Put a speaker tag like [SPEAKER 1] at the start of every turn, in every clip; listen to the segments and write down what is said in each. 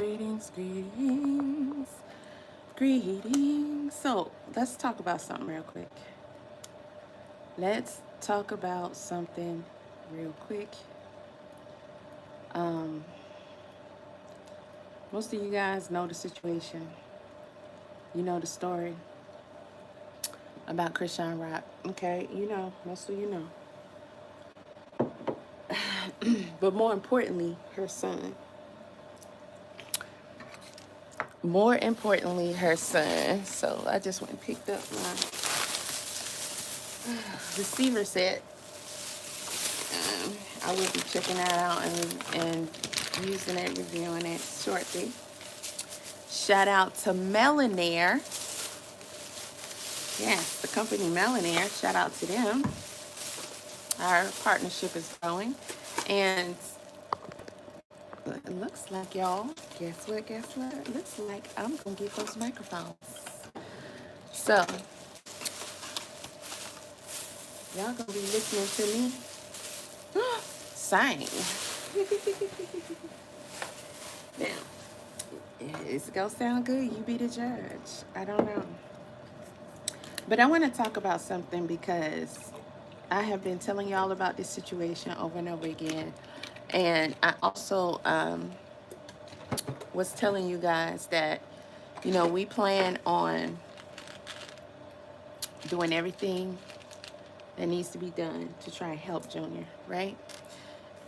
[SPEAKER 1] Greetings, greetings, greetings. So let's talk about something real quick. Let's talk about something real quick. Um, Most of you guys know the situation. You know the story about Chrisean Rock. Okay, you know, most of you know. But more importantly, her son. More importantly, her son. So I just went and picked up my receiver set. I will be checking that out and using it, reviewing it shortly. Shout out to Melanair. Yes, the company Melanair. Shout out to them. Our partnership is growing. And it looks like, y'all, guess what? It looks like I'm going to get those microphones. So, y'all going to be listening to me sing. Now, is it going to sound good? You be the judge. I don't know. But I want to talk about something because I have been telling y'all about this situation over and over again. And I also was telling you guys that, you know, we plan on doing everything that needs to be done to try and help Junior, right?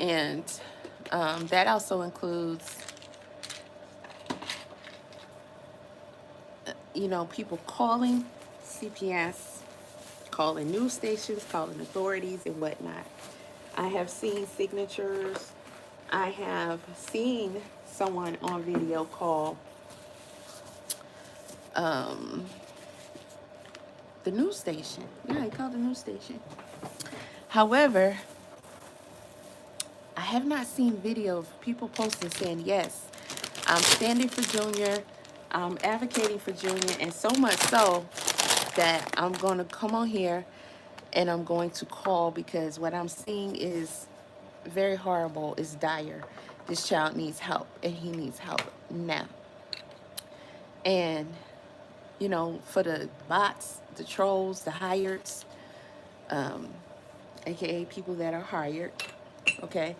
[SPEAKER 1] And that also includes, you know, people calling CPS, calling news stations, calling authorities and whatnot. I have seen signatures. I have seen someone on video call the news station. Yeah, he called the news station. However, I have not seen video of people posting saying, yes, I'm standing for Junior, I'm advocating for Junior, and so much so that I'm going to come on here and I'm going to call because what I'm seeing is very horrible, it's dire. This child needs help and he needs help now. And, you know, for the bots, the trolls, the hireds, aka people that are hired, okay,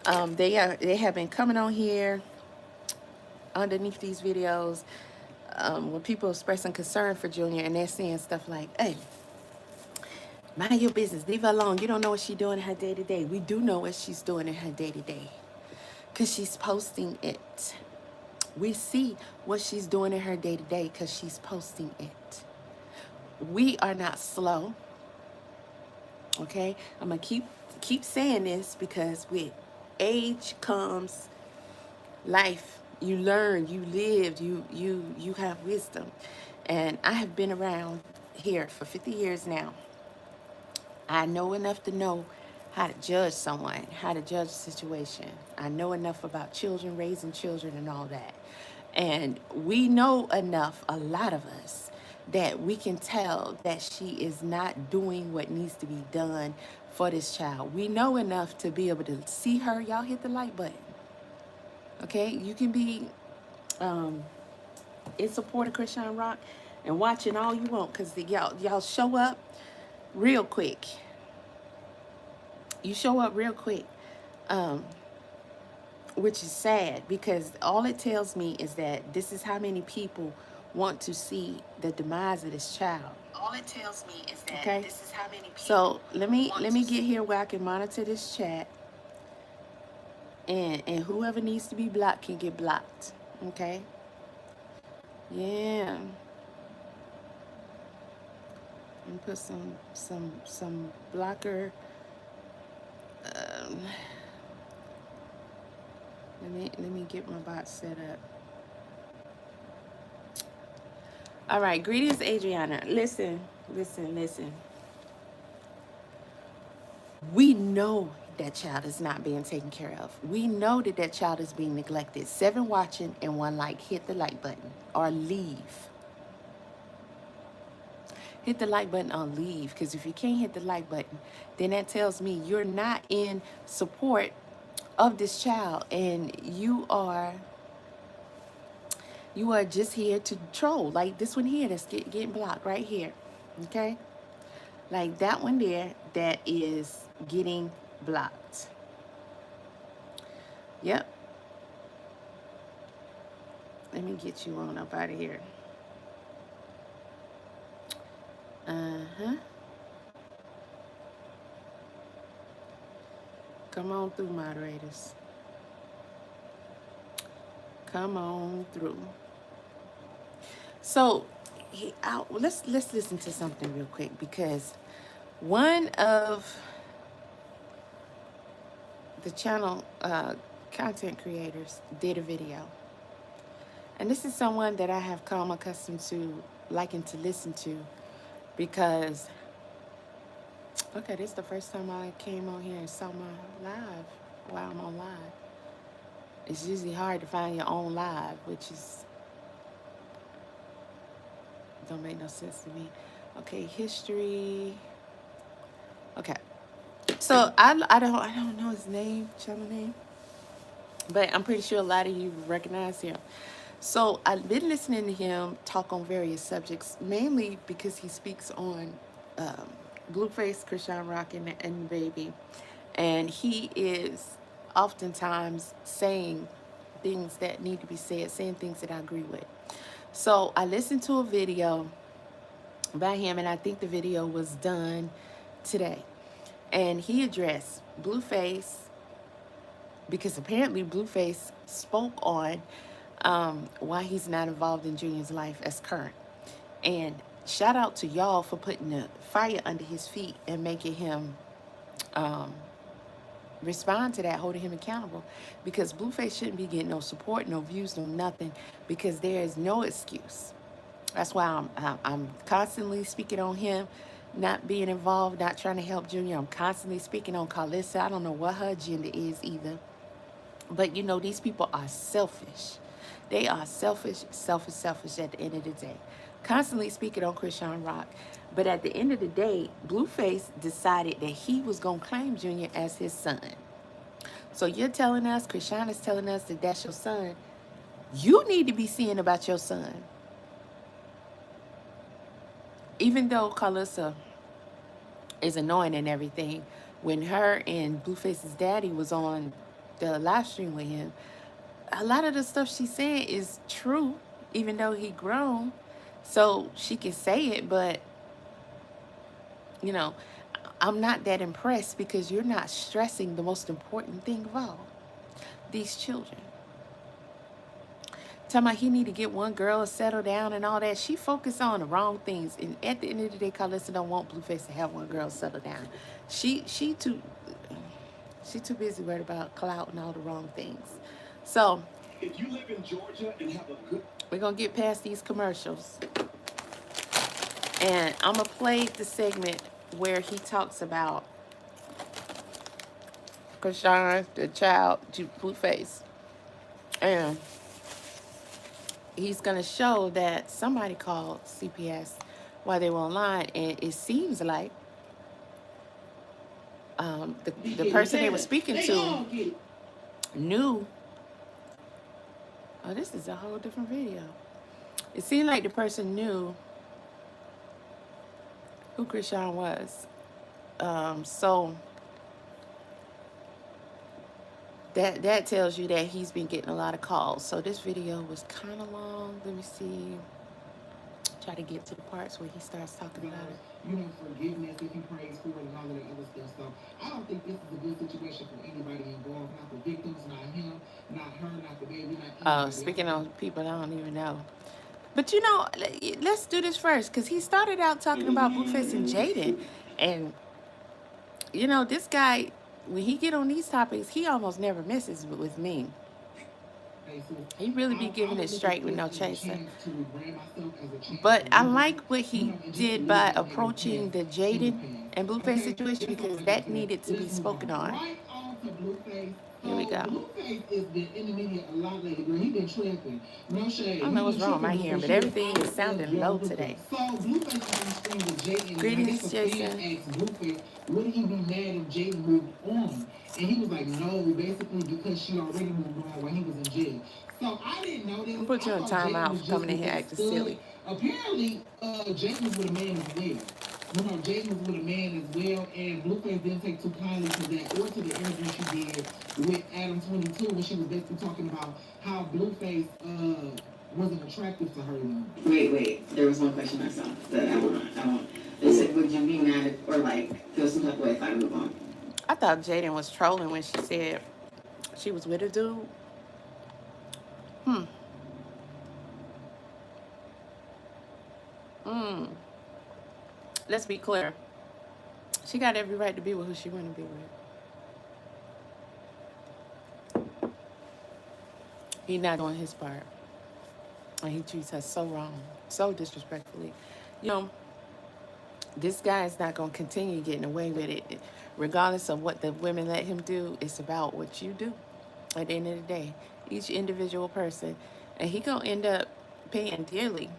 [SPEAKER 1] they have been coming on here underneath these videos when people expressing concern for Junior and they're saying stuff like, hey, mind your business, leave her alone, you don't know what she's doing in her day-to-day. We do know what she's doing in her day-to-day because she's posting it. We see what she's doing in her day-to-day because she's posting it. We are not slow, okay? I'm gonna keep saying this because with age comes life. You learn, you live, you have wisdom. And I have been around here for 50 years now. I know enough to know how to judge someone, how to judge a situation. I know enough about children, raising children and all that. And we know enough, a lot of us, that we can tell that she is not doing what needs to be done for this child. We know enough to be able to see her. Y'all hit the like button. Okay, you can be in support of Chrisean Rock and watching all you want because y'all show up real quick. You show up real quick, which is sad because all it tells me is that this is how many people want to see the demise of this child. All it tells me is that this is how many people. So let me get here where I can monitor this chat. And whoever needs to be blocked can get blocked. Okay? Yeah. And put some blocker. Let me get my bot set up. All right, greetings, Adriana. Listen. We know that child is not being taken care of. We know that child is being neglected. 7 watching and 1 like. Hit the like button or leave. Hit the like button or leave, because if you can't hit the like button, then that tells me you're not in support of this child and you are You are just here to troll. Like this one here that's getting blocked right here. Okay? Like that one there that is getting blocked. Yep. Let me get you on up out of here. Uh-huh. Come on through, moderators. Come on through. So, let's listen to something real quick, because one of the channel content creators did a video, and this is someone that I have come accustomed to liking to listen to, because okay, this is the first time I came on here and saw my live while I'm on live. It's usually hard to find your own live, which is don't make no sense to me. Okay, history. Okay, so I don't know his name, channel name, but I'm pretty sure a lot of you recognize him. So I've been listening to him talk on various subjects, mainly because he speaks on Blueface, Chrisean Rock, and Baby, and he is oftentimes saying things that need to be said, saying things that I agree with. So I listened to a video by him, and I think the video was done today, and he addressed Blueface, because apparently Blueface spoke on why he's not involved in Junior's life as current. And shout out to y'all for putting the fire under his feet and making him respond to that, holding him accountable, because Blueface shouldn't be getting no support, no views, no nothing, because there is no excuse. That's why I'm constantly speaking on him not being involved, not trying to help Junior. I'm constantly speaking on Carlissa. I don't know what her agenda is either. But you know, these people are selfish. They are selfish at the end of the day. Constantly speaking on Chrisean Rock. But at the end of the day, Blueface decided that he was going to claim Junior as his son. So you're telling us, Chrisean is telling us that that's your son. You need to be seeing about your son. Even though Carlissa is annoying and everything, when her and Blueface's daddy was on the live stream with him, a lot of the stuff she's saying is true, even though he grown. So she can say it, but, you know, I'm not that impressed, because you're not stressing the most important thing of all, these children. Talking about he need to get one girl to settle down and all that. She focused on the wrong things. And at the end of the day, Carlissa don't want Blueface to have one girl settle down. She too busy worried about clout and all the wrong things. So if you live in Georgia and have a good, we're gonna get past these commercials, and I'm gonna play the segment where he talks about Chrisean, the child, to Blueface, and he's gonna show that somebody called CPS while they were online, and it seems like the person they were speaking to knew. Oh, this is a whole different video. It seemed like the person knew who Chrisean was. So that tells you that he's been getting a lot of calls. So this video was kind of long. Let me see. Try to get to the parts where he starts talking about it.
[SPEAKER 2] You have forgiveness if you praise for it and all of that other stuff. So I don't think this is a good situation for anybody involved. Not the victims, not him, not her, not the baby, not anybody.
[SPEAKER 1] Speaking on people I don't even know. But you know, let's do this first, because he started out talking about Blueface and Jaden. And, you know, this guy, when he get on these topics, he almost never misses with me. He really be giving it straight with no chaser. But I like what he did by approaching the Jaden and Blueface situation, because that needed to be spoken on.
[SPEAKER 2] Right on to Blueface
[SPEAKER 1] Here we go.
[SPEAKER 2] Blueface has been in the media a lot lately, girl. He been tripping. No shade.
[SPEAKER 1] I don't know what's wrong with my hearing, but everything is sounding low today.
[SPEAKER 2] So Blueface was on the screen with Jaden.
[SPEAKER 1] Greetings, Jason.
[SPEAKER 2] Asked Blueface, would he be mad if Jaden moved on? And he was like, no, basically because she already moved on while he was in jail. So I didn't know this.
[SPEAKER 1] I'll put you on timeout for coming in here acting silly.
[SPEAKER 2] Apparently, Jaden was with a man as well. You know, Jaden was with a man as well, and Blueface didn't take too kindly to that or to the interview she did with Adam 22 when she was basically talking about how Blueface wasn't attractive to her.
[SPEAKER 3] Wait. There was one question I saw that I want. They said, would you be mad if, or like feel some type of way if I move on?
[SPEAKER 1] I thought Jaden was trolling when she said she was with a dude. Let's be clear. She got every right to be with who she want to be with. He's not doing his part. And he treats her so wrong, so disrespectfully. You know, this guy is not going to continue getting away with it. Regardless of what the women let him do, it's about what you do. At the end of the day, each individual person. And he going to end up paying dearly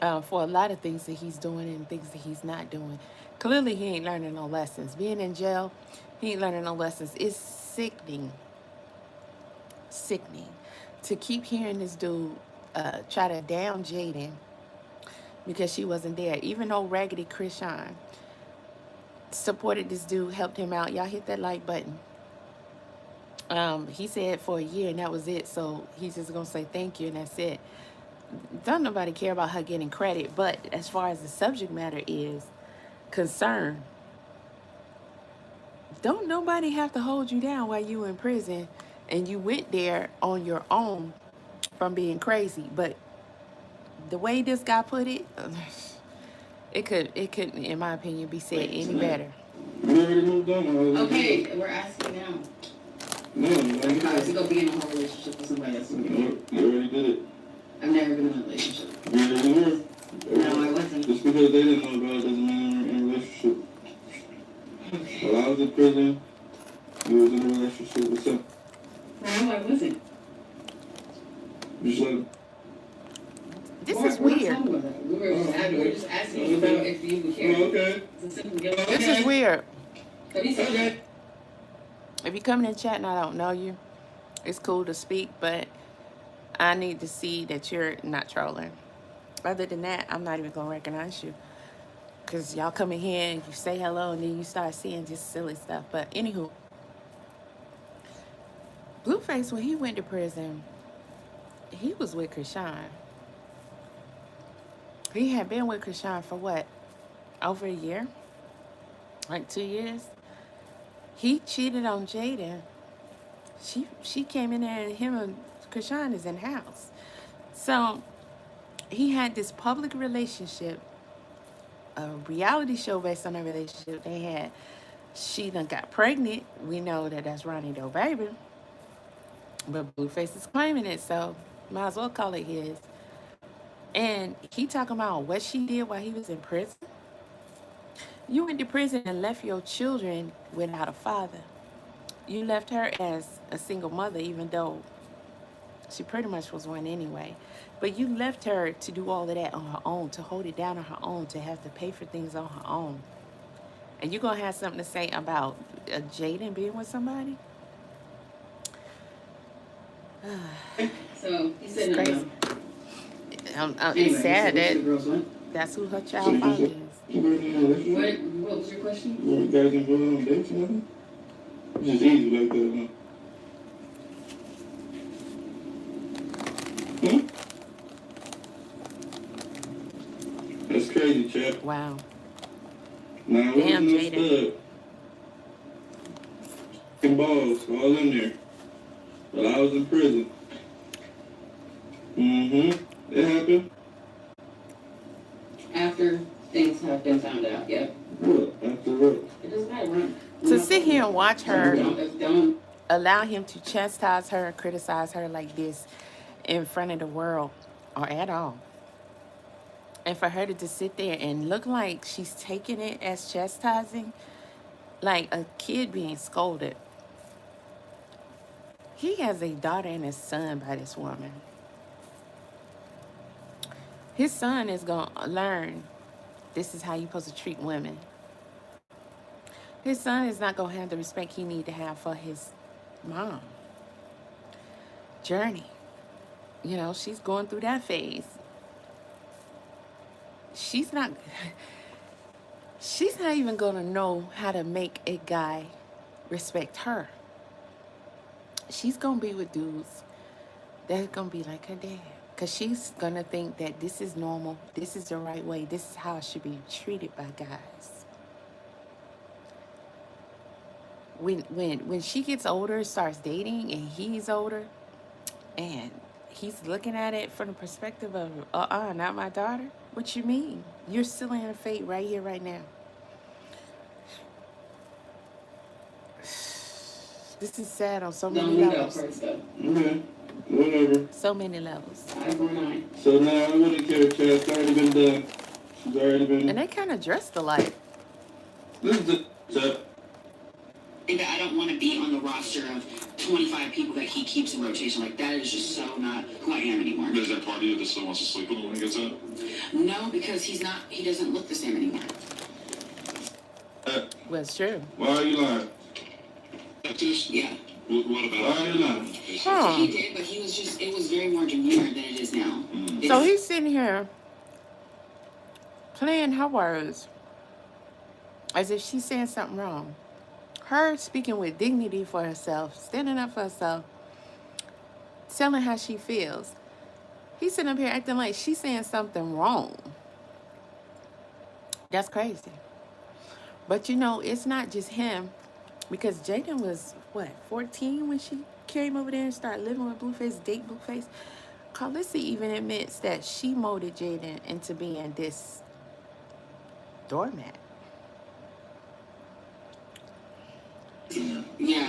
[SPEAKER 1] for a lot of things that he's doing and things that he's not doing. Clearly, he ain't learning no lessons. Being in jail, he ain't learning no lessons. It's sickening. Sickening. To keep hearing this dude try to down Jaden because she wasn't there. Even though Raggedy Chrisean supported this dude, helped him out. Y'all hit that like button. He said for a year and that was it. So he's just going to say thank you and that's it. Don't nobody care about her getting credit. But as far as the subject matter is concerned, don't nobody have to hold you down while you in prison and you went there on your own from being crazy. But the way this guy put it, it couldn't, in my opinion, be said any better.
[SPEAKER 3] Okay, we're asking now. No, is he gonna be in a whole relationship with somebody else?
[SPEAKER 4] You already did it.
[SPEAKER 3] I've never been in a relationship.
[SPEAKER 4] You already were.
[SPEAKER 3] No, I wasn't.
[SPEAKER 4] Just because they didn't know about it doesn't mean you're in a relationship.
[SPEAKER 3] Okay.
[SPEAKER 4] While I was in prison, you was in a relationship with some.
[SPEAKER 3] No, I wasn't.
[SPEAKER 4] Just like.
[SPEAKER 1] This is weird.
[SPEAKER 3] We were just asking about if you would care.
[SPEAKER 4] Okay.
[SPEAKER 1] This is weird.
[SPEAKER 4] Okay.
[SPEAKER 1] If you come in the chat and I don't know you, it's cool to speak, but I need to see that you're not trolling. Other than that, I'm not even going to recognize you. Because y'all come in here and you say hello and then you start seeing just silly stuff. But anywho, Blueface, when he went to prison, he was with Chrisean. He had been with Chrisean for what? Over a year? Like 2 years? He cheated on Jaden. She came in there and him and Chrisean is in the house. So he had this public relationship, a reality show based on a relationship they had. She done got pregnant. We know that that's Ronnie Doe baby. But Blueface is claiming it, so might as well call it his. And he talking about what she did while he was in prison. You went to prison and left your children without a father. You left her as a single mother, even though she pretty much was one anyway. But you left her to do all of that on her own, to hold it down on her own, to have to pay for things on her own. And you're going to have something to say about Jaden being with somebody?
[SPEAKER 3] So, he said
[SPEAKER 1] It's crazy. It's sad that that's who her child father is.
[SPEAKER 3] What was your question?
[SPEAKER 4] You guys involved on dates and nothing? It's just easy like that, huh? That's crazy, chap.
[SPEAKER 1] Wow.
[SPEAKER 4] Now,
[SPEAKER 1] Damn,
[SPEAKER 4] wasn't no
[SPEAKER 1] Jaden.
[SPEAKER 4] stud. And balls all in there. But I was in prison. It happened.
[SPEAKER 3] After things have been found out, yeah.
[SPEAKER 4] What? After what?
[SPEAKER 3] It doesn't matter.
[SPEAKER 1] To sit here and watch her
[SPEAKER 3] Don't.
[SPEAKER 1] allow him to chastise her and criticize her like this in front of the world or at all. And for her to just sit there and look like she's taking it as chastising, like a kid being scolded. He has a daughter and a son by this woman. His son is going to learn this is how you're supposed to treat women. His son is not going to have the respect he need to have for his mom. Journey. You know, she's going through that phase. She's not even going to know how to make a guy respect her. She's going to be with dudes that's going to be like her dad. Because she's going to think that this is normal. This is the right way. This is how I should be treated by guys. When she gets older, starts dating, and he's older, and he's looking at it from the perspective of, not my daughter. What you mean? You're still in her fate right here, right now. This is sad on so many levels.
[SPEAKER 4] Okay. Whatever.
[SPEAKER 1] So many levels.
[SPEAKER 4] So now I wouldn't care, Chad. It's already been done. She's already been.
[SPEAKER 1] And they kind of dressed alike.
[SPEAKER 4] This is Chad.
[SPEAKER 3] I don't want to be on the roster of 25 people that he keeps in rotation. Like, that is just so not who I am anymore.
[SPEAKER 5] Is that part of you that still wants to sleep with him when he gets up?
[SPEAKER 3] No, because he doesn't look the same anymore.
[SPEAKER 1] Well, it's true.
[SPEAKER 4] Why are you lying?
[SPEAKER 5] That's just,
[SPEAKER 3] Yeah.
[SPEAKER 5] what about
[SPEAKER 4] Why are you lying?
[SPEAKER 1] Huh.
[SPEAKER 3] He did, but it was very more demure than it is now.
[SPEAKER 1] So he's sitting here playing her words as if she's saying something wrong. Her speaking with dignity for herself, standing up for herself, telling how she feels. He's sitting up here acting like she's saying something wrong. That's crazy. But you know, it's not just him, because Jaden was, 14 when she came over there and started living with Blueface, date Blueface. Carlissa even admits that she molded Jaden into being this doormat.
[SPEAKER 3] Yeah,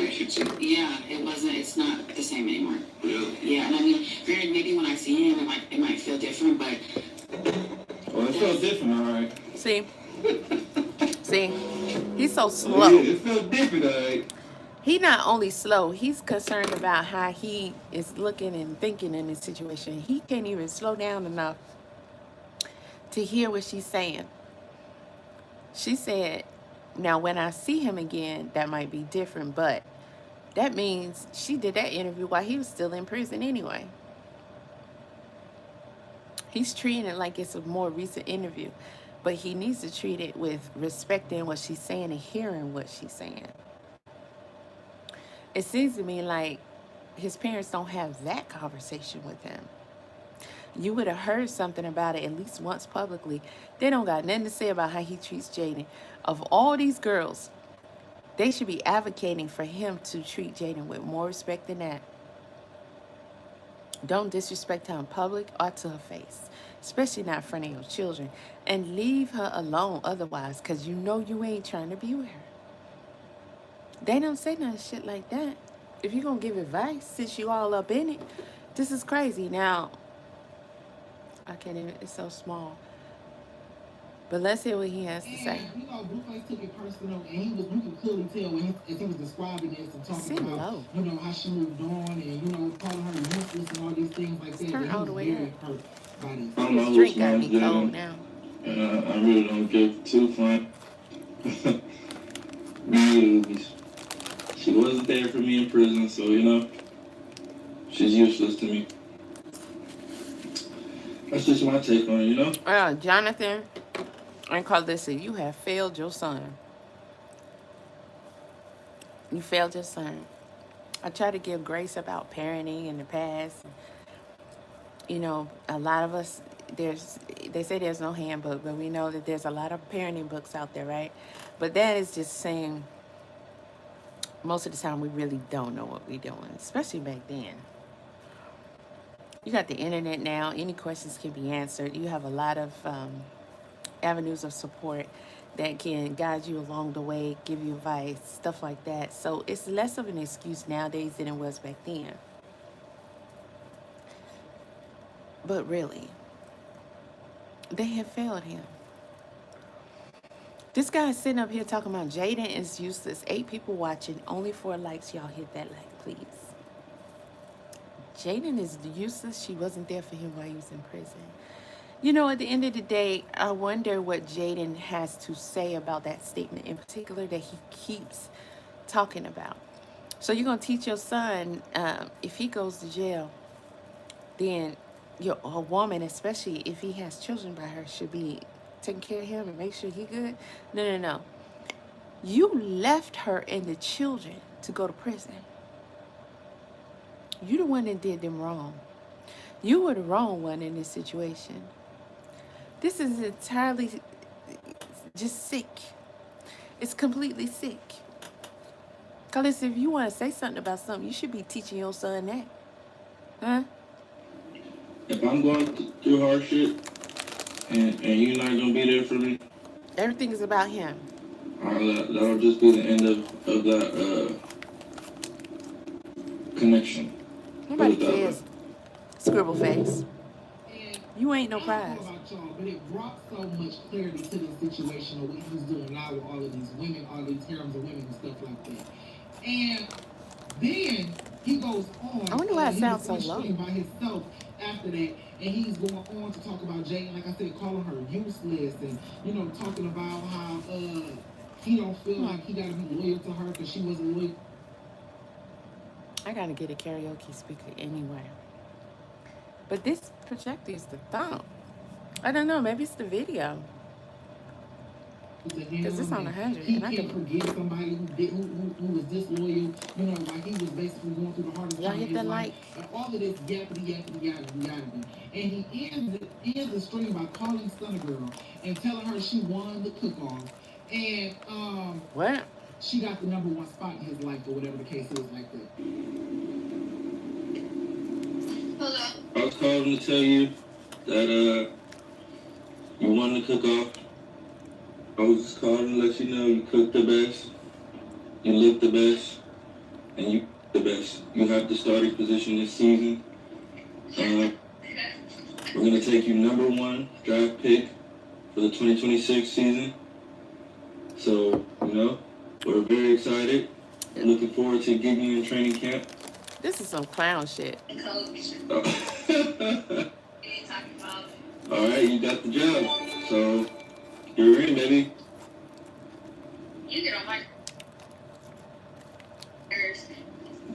[SPEAKER 3] it's not the same anymore.
[SPEAKER 5] Really?
[SPEAKER 3] Yeah, and I mean, granted, maybe when I see him, it might feel different, but...
[SPEAKER 4] Well, it felt different, all right.
[SPEAKER 1] See? He's so slow.
[SPEAKER 4] Yeah, it felt different, all right.
[SPEAKER 1] He not only slow, he's concerned about how he is looking and thinking in this situation. He can't even slow down enough to hear what she's saying. She said, now when I see him again, that might be different, but that means she did that interview while he was still in prison anyway. He's treating it like it's a more recent interview, but he needs to treat it with respecting what she's saying and hearing what she's saying. It seems to me like his parents don't have that conversation with him. You would have heard something about it at least once publicly. They don't got nothing to say about how he treats Jaden. Of all these girls, they should be advocating for him to treat Jaden with more respect than that. Don't disrespect her in public or to her face, especially not in front of your children. And leave her alone otherwise, because you know you ain't trying to be with her. They don't say nothing shit like that. If you're going to give advice, since you all up in it, this is crazy. Now, I can't even, it's so small. But let's hear what he has to say.
[SPEAKER 2] You know, Blueface took it personal, and you can clearly tell when he was describing this and talking about, you know, how she moved on and, you know, calling her useless and all these things like that.
[SPEAKER 1] Turn all the way
[SPEAKER 2] very
[SPEAKER 1] up.
[SPEAKER 2] hurt by this.
[SPEAKER 4] I'm
[SPEAKER 1] This
[SPEAKER 4] not
[SPEAKER 1] drink
[SPEAKER 4] listening
[SPEAKER 1] got
[SPEAKER 4] to
[SPEAKER 1] me cold
[SPEAKER 4] Jaden.
[SPEAKER 1] now.
[SPEAKER 4] And I really don't give two fun. She wasn't there for me in prison, so, you know, she's useless to me. That's just my take on it, you know?
[SPEAKER 1] Jonathan and Carlissa, you have failed your son. You failed your son. I try to give grace about parenting in the past. You know, a lot of us, they say there's no handbook, but we know that there's a lot of parenting books out there, right? But that is just saying most of the time we really don't know what we're doing, especially back then. You got the internet now. Any questions can be answered. You have a lot of avenues of support that can guide you along the way, give you advice, stuff like that. So it's less of an excuse nowadays than it was back then. But really, they have failed him. This guy is sitting up here talking about Jaden is useless. 8 people watching, only 4 likes. Y'all hit that like, please. Jaden is useless. She wasn't there for him while he was in prison. You know, at the end of the day, I wonder what Jaden has to say about that statement in particular that he keeps talking about. So you're going to teach your son, if he goes to jail, then a woman, especially if he has children by her, should be taking care of him and make sure he good. No. You left her and the children to go to prison. You the one that did them wrong. You were the wrong one in this situation. This is entirely just sick. It's completely sick. Because if you want to say something about something, you should be teaching your son that. Huh?
[SPEAKER 4] If I'm going through hardship and you're not going to be there for me,
[SPEAKER 1] Everything is about him.
[SPEAKER 4] that'll just be the end of that connection.
[SPEAKER 1] Nobody
[SPEAKER 4] Put it that way.
[SPEAKER 1] cares. Scribble face.
[SPEAKER 2] And
[SPEAKER 1] You ain't no
[SPEAKER 2] I don't
[SPEAKER 1] prize.
[SPEAKER 2] know about y'all, but it brought so much clarity to the situation of what he was doing now with all of these women, all these harems of women and stuff like that. And then he goes on.
[SPEAKER 1] I wonder why it
[SPEAKER 2] he
[SPEAKER 1] sounds
[SPEAKER 2] was
[SPEAKER 1] so
[SPEAKER 2] on
[SPEAKER 1] low.
[SPEAKER 2] stream by himself after that, and he's going on to talk about Jane, like I said, calling her useless, and talking about how he don't feel like he gotta be loyal to her because she wasn't loyal.
[SPEAKER 1] I gotta get a karaoke speaker anyway. But this projector is the thumb. I don't know, maybe it's the video. Because it's on 100.
[SPEAKER 2] He
[SPEAKER 1] And I
[SPEAKER 2] can't
[SPEAKER 1] can.
[SPEAKER 2] forgive somebody who was disloyal. Like he was basically going through the hardest
[SPEAKER 1] Y'all
[SPEAKER 2] time
[SPEAKER 1] hit
[SPEAKER 2] in his
[SPEAKER 1] that
[SPEAKER 2] life.
[SPEAKER 1] like?
[SPEAKER 2] And all of this yappity. And he ends the stream by calling Stunner Girl and telling her she won the cook-off. And
[SPEAKER 1] What?
[SPEAKER 2] she got the #1 spot in his life or whatever the case is like that.
[SPEAKER 3] Hello.
[SPEAKER 4] I was calling to tell you that you won the cook-off. I was just calling to let you know you cooked the best, you looked the best, and you the best. You have the starting position this season. We're going to take you #1 draft pick for the 2026 season. So, we're very excited. Looking forward to getting you in training camp.
[SPEAKER 1] This is some clown shit.
[SPEAKER 3] Coach.
[SPEAKER 4] Oh.
[SPEAKER 3] What are you talking about?
[SPEAKER 4] All right, you got the job. So, you're in, baby.
[SPEAKER 3] You get on my nerves.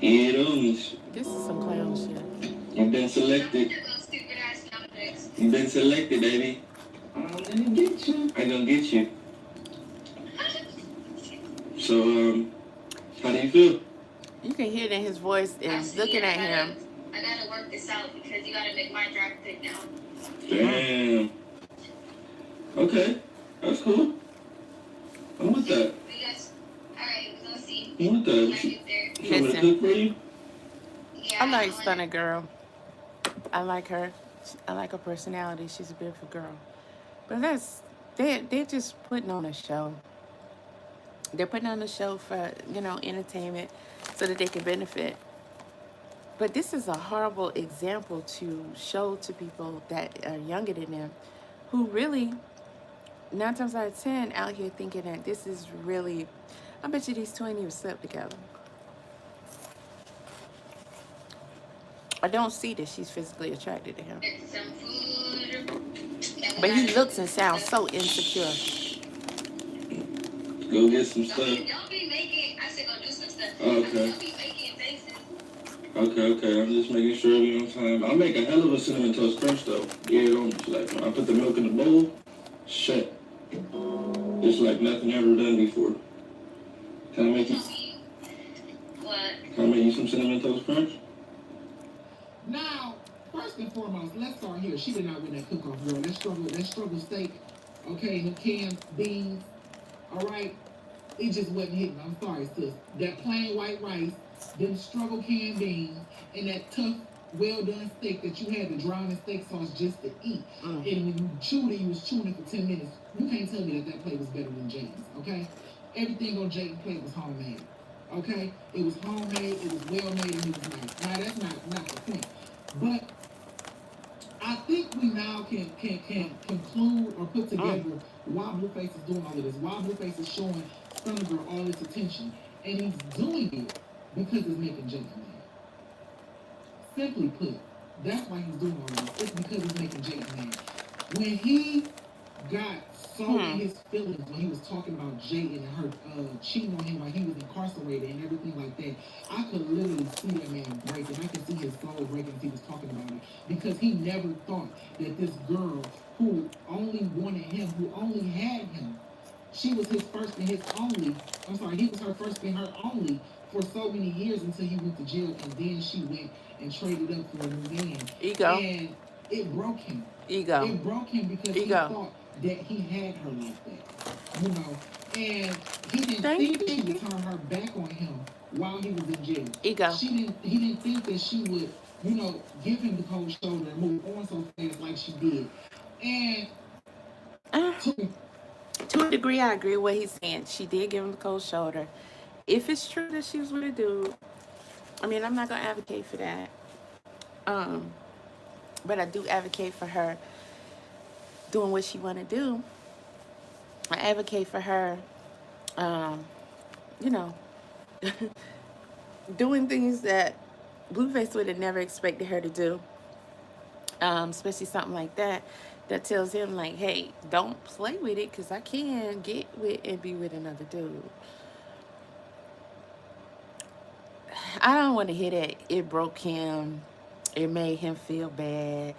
[SPEAKER 4] Get on this.
[SPEAKER 1] This is some clown shit.
[SPEAKER 4] You've been selected.
[SPEAKER 3] Those stupid ass numbers.
[SPEAKER 4] You've been selected, baby.
[SPEAKER 2] I'm gonna get you.
[SPEAKER 4] I'm gonna get you. So, how do you feel?
[SPEAKER 1] You can hear it in his voice and looking at him.
[SPEAKER 3] I gotta work this out because you gotta make my draft pick now.
[SPEAKER 4] Damn. Okay, that's cool. I'm with that.
[SPEAKER 3] We guys, alright, we're gonna see.
[SPEAKER 4] I'm with that.
[SPEAKER 3] When I
[SPEAKER 4] You
[SPEAKER 3] get there.
[SPEAKER 4] want me to cook for you?
[SPEAKER 3] Yeah,
[SPEAKER 1] I like
[SPEAKER 3] wanna-
[SPEAKER 1] Stunner Girl. I like her. I like her personality. She's a beautiful girl. But they're just putting on a show. They're putting on a show for, entertainment so that they can benefit. But this is a horrible example to show to people that are younger than them who really, 9 times out of 10, out here thinking that this is really, I bet you these two ain't even slept together. I don't see that she's physically attracted to him.
[SPEAKER 3] Get some food.
[SPEAKER 1] But he looks and sounds so insecure.
[SPEAKER 4] Go get some stuff.
[SPEAKER 3] Don't be making, I said go do some stuff.
[SPEAKER 4] Okay.
[SPEAKER 3] Don't be making faces.
[SPEAKER 4] Okay. I'm just making sure we on time. I'll make a hell of a cinnamon toast crunch though. Yeah, like when I put the milk in the bowl, shit. It's like nothing ever done before. Can I make you some cinnamon toast crunch?
[SPEAKER 2] Now, first and foremost, let's start here. She did not win that cook-off, girl. That struggle steak, okay, and the canned beans, all right? It just wasn't hitting. I'm sorry, sis. That plain white rice, them struggle canned beans, and that tough, well-done steak that you had to drown in steak sauce just to eat. And when you chewed it, you was chewing it for 10 minutes. You can't tell me that plate was better than Jaden's, okay? Everything on Jaden's plate was homemade. Okay, it was homemade, it was well made, and it was nice. Now that's not the point, but I think we now can conclude or put together why Blueface is doing all of this. Why Blueface is showing Stunner Girl all this attention, and he's doing it because it's making Jaden mad. Simply put, that's why he's doing all this. It's because he's making Jaden mad. When he got so in his feelings when he was talking about Jaden and her cheating on him while he was incarcerated and everything like that, I could literally see that man break, and I could see his soul breaking as he was talking about it, because he never thought that this girl who only wanted him, who only had him, she was his first and his only. I'm sorry, he was her first and her only for so many years until he went to jail, and then she went and traded up for a new man.
[SPEAKER 1] Ego.
[SPEAKER 2] And it broke him.
[SPEAKER 1] Ego.
[SPEAKER 2] It broke him because he thought that he had her like that, you know. And he didn't think that she would turn her back on him while he was in jail.
[SPEAKER 1] Ego.
[SPEAKER 2] He didn't think that she would, you know, give him the cold shoulder and move on so fast like she did. And
[SPEAKER 1] to a degree, I agree with what he's saying. She did give him the cold shoulder. If it's true that she was with a dude, I mean, I'm not gonna advocate for that. But I do advocate for her doing what she want to do. I advocate for her, you know, doing things that Blueface would have never expected her to do. Especially something like that tells him, like, hey, don't play with it, because I can get with and be with another dude. I don't want to hear that it broke him, it made him feel bad.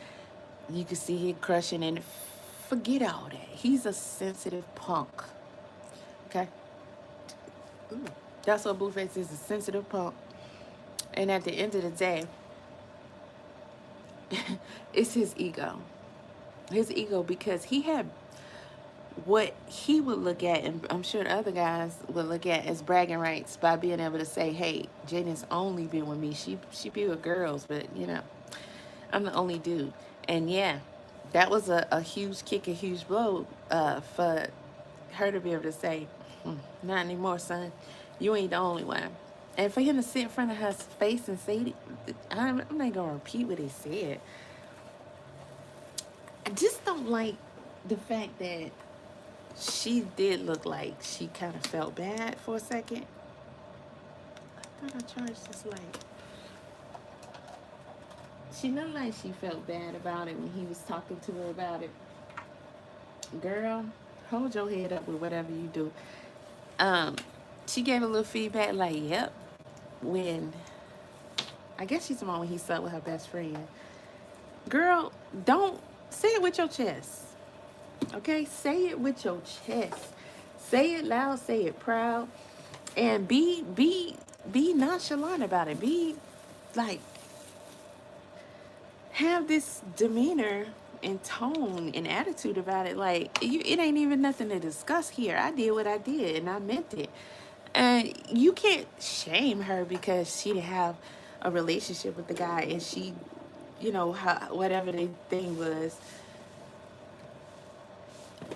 [SPEAKER 1] You can see him crushing, and forget all that. He's a sensitive punk. Okay? Ooh. That's what Blueface is, a sensitive punk. And at the end of the day, it's his ego. His ego, because he had what he would look at, and I'm sure the other guys would look at as bragging rights by being able to say, hey, Jaden's only been with me. She be with girls, but, you know, I'm the only dude. And yeah, that was a huge kick, a huge blow for her to be able to say, not anymore, son. You ain't the only one. And for him to sit in front of her face and say, I'm not going to repeat what he said. I just don't like the fact that she did look like she kind of felt bad for a second. I thought I charged this light. She looked like she felt bad about it when he was talking to her about it. Girl, hold your head up with whatever you do. She gave a little feedback like, yep. When, I guess she's the one when he slept with her best friend. Girl, don't say it with your chest. Okay? Say it with your chest. Say it loud, say it proud. And be nonchalant about it. Be like, have this demeanor and tone and attitude about it. Like, it ain't even nothing to discuss here. I did what I did and I meant it. And you can't shame her because she didn't have a relationship with the guy and she, you know, whatever the thing was.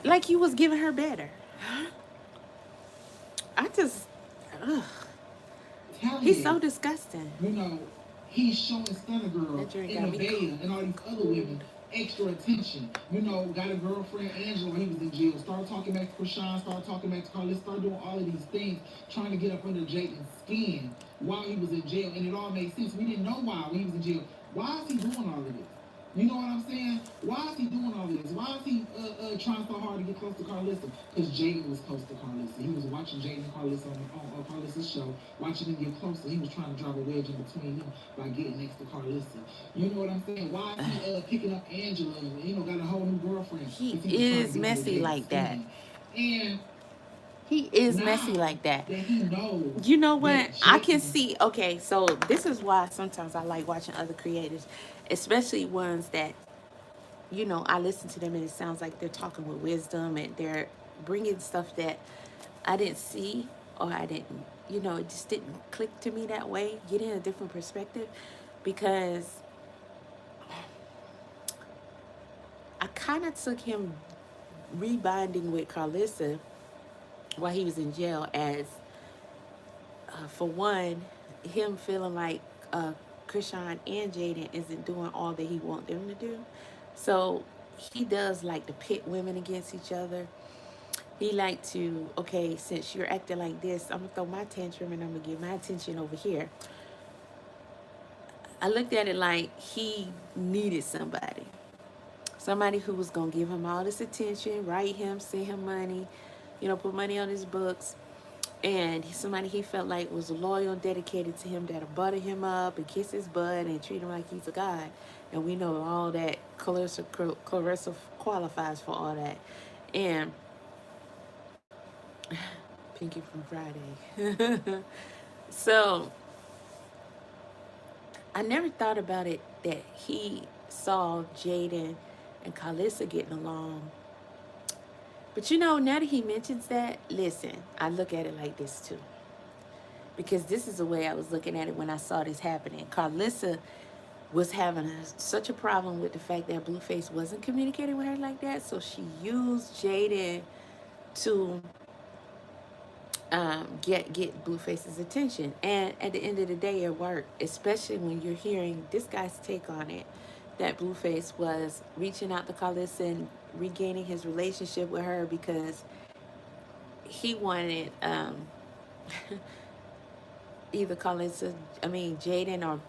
[SPEAKER 1] Like you was giving her better. I just, ugh. He's so disgusting.
[SPEAKER 2] You know, he's showing Stunner Girl and Nevaeh and all these other women extra attention. You know, got a girlfriend, Angela, when he was in jail. Started talking back to Chrisean, started talking back to Carly, started doing all of these things, trying to get up under Jaden's skin while he was in jail. And it all made sense. We didn't know why when he was in jail. Why is he doing all of this? You know what I'm saying? Why is he doing all this? Why is he trying so hard to get close to Carlissa? Because Jaden was close to Carlissa. He was watching Jaden and Carlissa on Carlissa's show, watching them get closer. He was trying to drive a wedge in between them by getting next to Carlissa. You know what I'm saying? Why is he picking up Angela and, you know, got a whole new girlfriend?
[SPEAKER 1] He is messy like that.
[SPEAKER 2] And
[SPEAKER 1] he is messy like that.
[SPEAKER 2] He knows.
[SPEAKER 1] You know what? I can see. Okay, so this is why sometimes I like watching other creators, especially ones that, you know, I listen to them and it sounds like they're talking with wisdom and they're bringing stuff that I didn't see or I didn't, you know, it just didn't click to me that way. Getting a different perspective, because I kind of took him rebonding with Carlissa while he was in jail as, for one, him feeling like Chrisean and Jaden isn't doing all that he wants them to do. So he does like to pit women against each other. He like to, okay, since you're acting like this, I'm going to throw my tantrum and I'm going to get my attention over here. I looked at it like he needed somebody. Somebody who was going to give him all this attention, write him, send him money, put money on his books. And somebody he felt like was loyal and dedicated to him, that'll butter him up and kiss his butt and treat him like he's a god. And we know all that Clarissa qualifies for all that. And Pinky from Friday. So I never thought about it that he saw Jaden and Carlissa getting along. But now that he mentions that, listen, I look at it like this too. Because this is the way I was looking at it when I saw this happening. Carlissa was having such a problem with the fact that Blueface wasn't communicating with her like that. So she used Jaden to get Blueface's attention. And at the end of the day, it worked. Especially when you're hearing this guy's take on it. That Blueface was reaching out to Carlissa and regaining his relationship with her because he wanted either Jaden or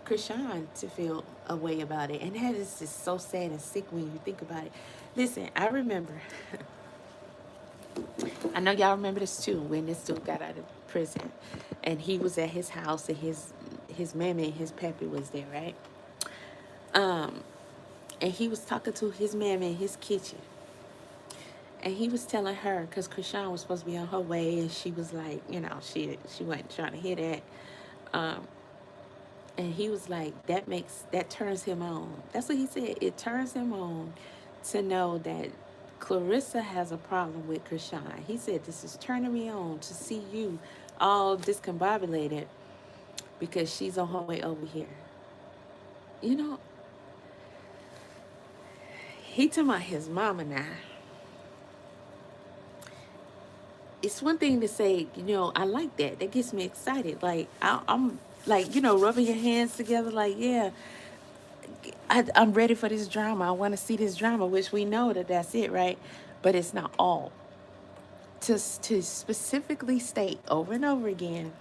[SPEAKER 1] Chrisean to feel a way about it. And that is just so sad and sick when you think about it. Listen, I remember, I know y'all remember this too, when this dude got out of prison and he was at his house and his mammy and his pappy was there, right? And he was talking to his mammy in his kitchen. And he was telling her, because Chrisean was supposed to be on her way, and she was like, she wasn't trying to hear that. And he was like, that turns him on. That's what he said. It turns him on to know that Clarissa has a problem with Chrisean. He said, this is turning me on to see you all discombobulated because she's on her way over here. He talking about his mama now. It's one thing to say, I like that. That gets me excited. Like, I'm like, rubbing your hands together like, yeah, I'm ready for this drama. I want to see this drama, which we know that that's it, right? But it's not all. To specifically state over and over again,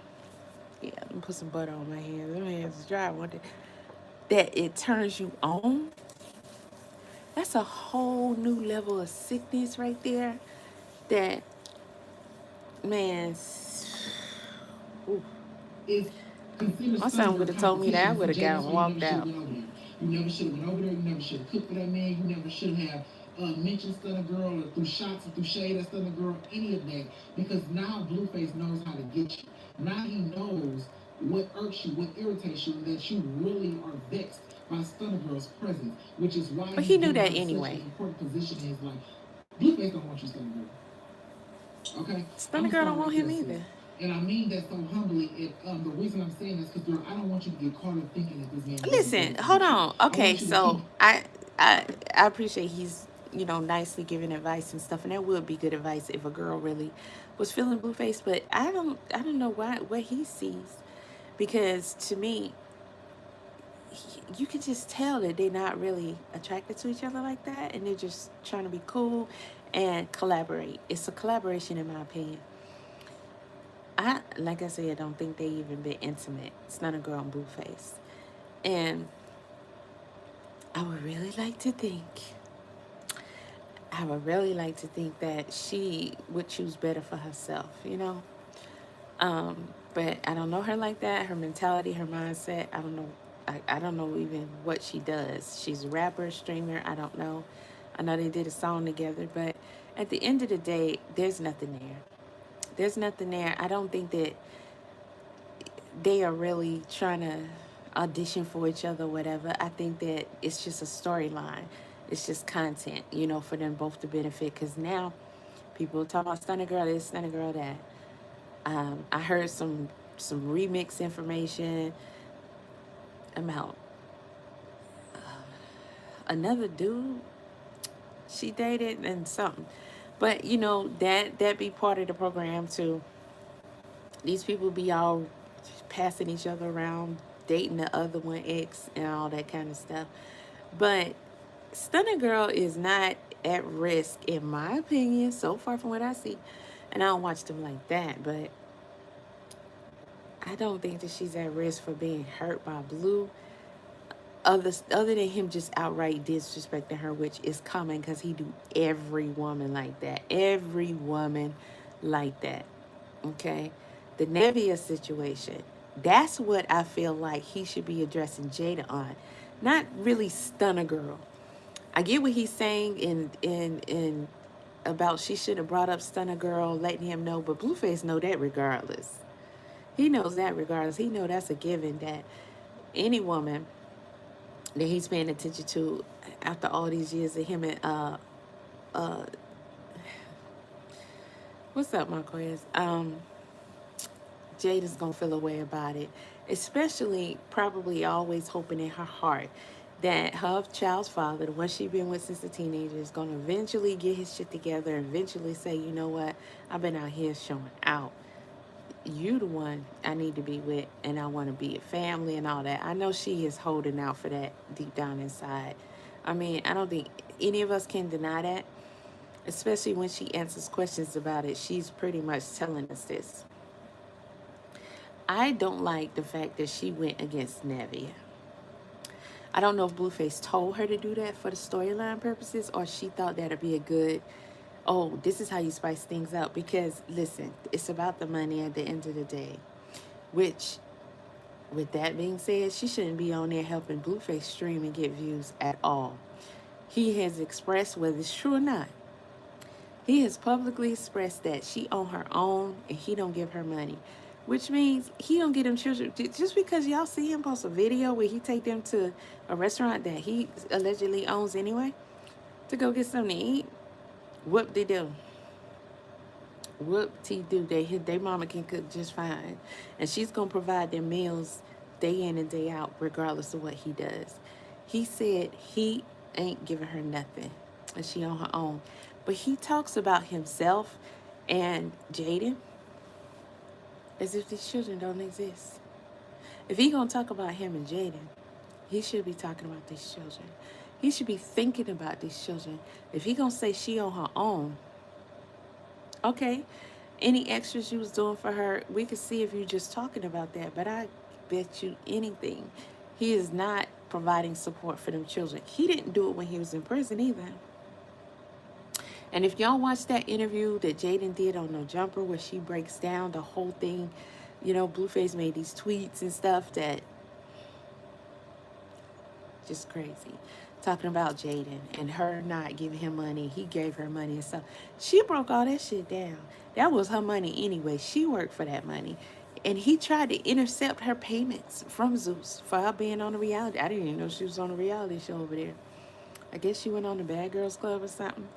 [SPEAKER 1] yeah, let me put some butter on my hands. My hands is dry. That it turns you on. That's a whole new level of sickness right there. That, man, ooh. My son would have told me that, I would have got and walked out.
[SPEAKER 2] You never should have went over there. You never should have cooked for that man. You never should have mentioned Stunner Girl or through shots or through shade at Stunner Girl, any of that. Because now Blueface knows how to get you. Now he knows what irks you, what irritates you, that you really are vexed by Stunner Girl's presence, which is why.
[SPEAKER 1] But he knew that anyway.
[SPEAKER 2] Such an important position in his life. Blueface don't want you, Stunner Girl. Okay.
[SPEAKER 1] Stunner Girl don't want him either.
[SPEAKER 2] And I mean that so humbly. The reason I'm saying this because I don't want you to get caught up thinking that this man.
[SPEAKER 1] Listen, hold on. Okay, so I appreciate he's nicely giving advice and stuff, and that would be good advice if a girl really was feeling Blueface. But I don't know what he sees, because to me, you can just tell that they're not really attracted to each other like that, and they're just trying to be cool and collaborate. It's a collaboration, in my opinion. Like I said, I don't think they even been intimate. It's not a girl and Blueface. And I would really like to think that she would choose better for herself, But I don't know her like that. Her mentality, her mindset, I don't know. I don't know even what she does. She's a rapper, streamer, I don't know. I know they did a song together, but at the end of the day, there's nothing there. There's nothing there. I don't think that they are really trying to audition for each other or whatever. I think that it's just a storyline. It's just content, for them both to benefit. Because now people talk about Stunner Girl this, Stunner Girl that. I heard some remix information about another dude she dated and something. But, that be part of the program, too. These people be all passing each other around, dating the other one, ex, and all that kind of stuff. But Stunner Girl is not at risk, in my opinion, so far from what I see. And I don't watch them like that, but I don't think that she's at risk for being hurt by Blue. other than him just outright disrespecting her, which is common because he do every woman like that. Every woman like that. Okay? The Nevia situation, that's what I feel like he should be addressing Jada on. Not really stun a girl. I get what he's saying in about she should have brought up stun a girl, letting him know, but Blueface know that regardless. He knows that regardless. He know that's a given that any woman that he's paying attention to after all these years of him and uh what's up, Marquez? Jada's gonna feel a way about it, especially probably always hoping in her heart that her child's father, the one she's been with since a teenager, is gonna eventually get his shit together and eventually say, you know what, I've been out here showing out. You the one I need to be with, and I want to be a family and all that. I know she is holding out for that deep down inside. I mean, I don't think any of us can deny that, especially when she answers questions about it. She's pretty much telling us this. I don't like the fact that she went against Nevia. I don't know if Blueface told her to do that for the storyline purposes, or she thought that'd be a good, oh, this is how you spice things up. Because, listen, it's about the money at the end of the day. Which, with that being said, she shouldn't be on there helping Blueface stream and get views at all. He has expressed, whether it's true or not, he has publicly expressed that she on her own and he don't give her money. Which means he don't get them children. Just because y'all see him post a video where he take them to a restaurant that he allegedly owns anyway to go get something to eat, whoop-de-doo. Whoop-de-doo. They mama can cook just fine. And she's going to provide them meals day in and day out regardless of what he does. He said he ain't giving her nothing and she on her own. But he talks about himself and Jaden as if these children don't exist. If he gonna talk about him and Jaden, he should be talking about these children. He should be thinking about these children. If he gonna say she on her own, okay, any extras you was doing for her, we could see if you just talking about that. But I bet you anything, he is not providing support for them children. He didn't do it when he was in prison either. And if y'all watch that interview that Jaden did on No Jumper where she breaks down the whole thing, you know, Blueface made these tweets and stuff that just crazy. Talking about Jaden and her not giving him money. He gave her money and stuff. She broke all that shit down. That was her money anyway. She worked for that money. And he tried to intercept her payments from Zeus for her being on a reality. I didn't even know she was on a reality show over there. I guess she went on the Bad Girls Club or something.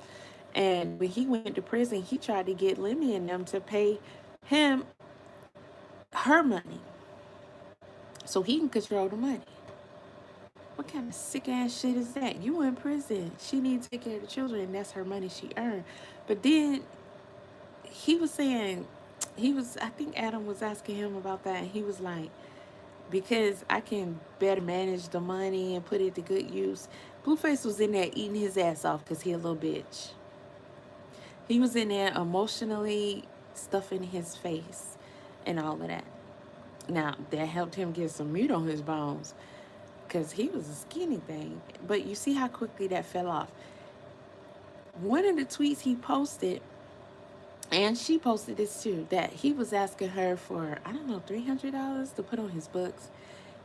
[SPEAKER 1] And when he went to prison, he tried to get Lemmy and them to pay him her money so he can control the money. What kind of sick ass shit is that? You in prison. She needs to take care of the children, and that's her money she earned. But then he was saying, I think Adam was asking him about that, and he was like, because I can better manage the money and put it to good use. Blueface was in there eating his ass off because he a little bitch. He was in there emotionally stuffing his face and all of that. Now, that helped him get some meat on his bones because he was a skinny thing. But you see how quickly that fell off. One of the tweets he posted, and she posted this too, that he was asking her for, I don't know, $300 to put on his books.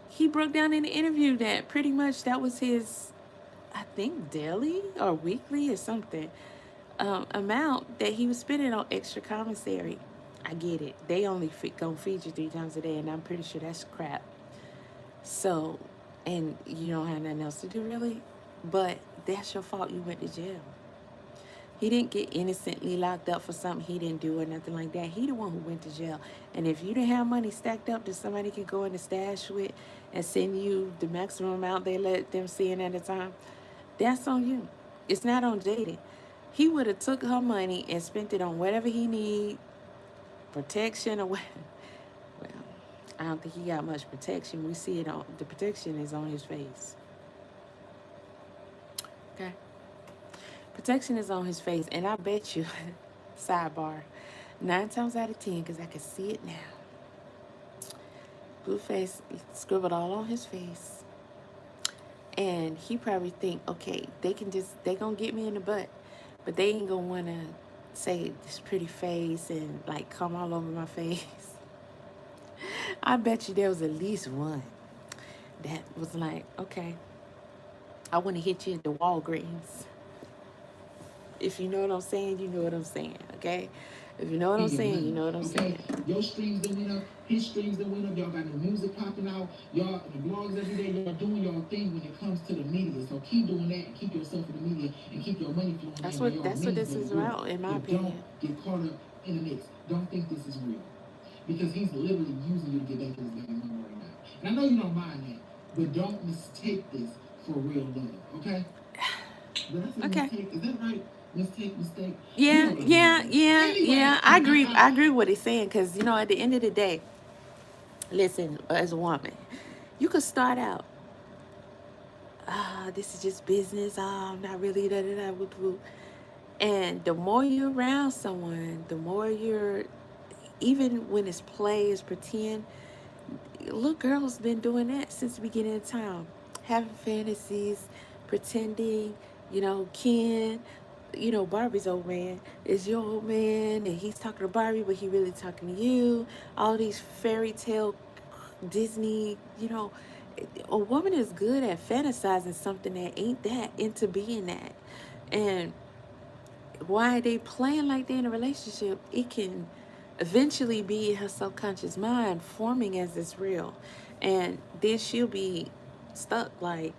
[SPEAKER 1] He broke down in the interview that pretty much that was his, I think, daily or weekly or something. Amount that he was spending on extra commissary. I get it. They only gonna feed you 3 times a day, and I'm pretty sure that's crap. So, and you don't have nothing else to do really, but that's your fault. You went to jail. He didn't get innocently locked up for something he didn't do or nothing like that. He the one who went to jail. And if you didn't have money stacked up that somebody could go in the stash with and send you the maximum amount they let them see in at a time, that's on you. It's not on Jaden. He would have took her money and spent it on whatever he need, protection or what. Well, I don't think he got much protection. We see it on, the protection is on his face. Okay. Protection is on his face. And I bet you, sidebar, 9 times out of 10, because I can see it now, Blueface scribbled all on his face And he probably think, okay, they gonna get me in the butt, but they ain't gonna wanna say this pretty face and like come all over my face. I bet you there was at least one that was like, okay, I wanna hit you at the Walgreens. If you know what I'm saying, you know what I'm saying, okay? If you know what I'm saying, you know what I'm saying.
[SPEAKER 2] Your streams that went up, his streams that went up, y'all got new music popping out, y'all the blogs every day, y'all doing your thing when it comes to the media. So keep doing that and keep yourself in the media and keep your money flowing.
[SPEAKER 1] That's what this is about, in my opinion.
[SPEAKER 2] Don't get caught up in the mix. Don't think this is real. Because he's literally using you to get back to his baby mama right now. And I know you don't mind that, but don't mistake this for real love, okay?
[SPEAKER 1] Okay.
[SPEAKER 2] Mistake. Is that right? Mistake.
[SPEAKER 1] Yeah,
[SPEAKER 2] Anyway,
[SPEAKER 1] yeah. I agree with what he's saying, because, you know, at the end of the day, listen, as a woman, you could start out, this is just business, I'm not really da-da-da, whoop. And the more you're around someone, the more you're, even when it's play, it's pretend, little girls been doing that since the beginning of time. Having fantasies, pretending, you know, Ken, you know, Barbie's old man is your old man, and he's talking to Barbie, but he really talking to you. All these fairy tale Disney, you know, a woman is good at fantasizing something that ain't that into being that. And why they playing like they're in a relationship, it can eventually be in her subconscious mind forming as it's real. And then she'll be stuck like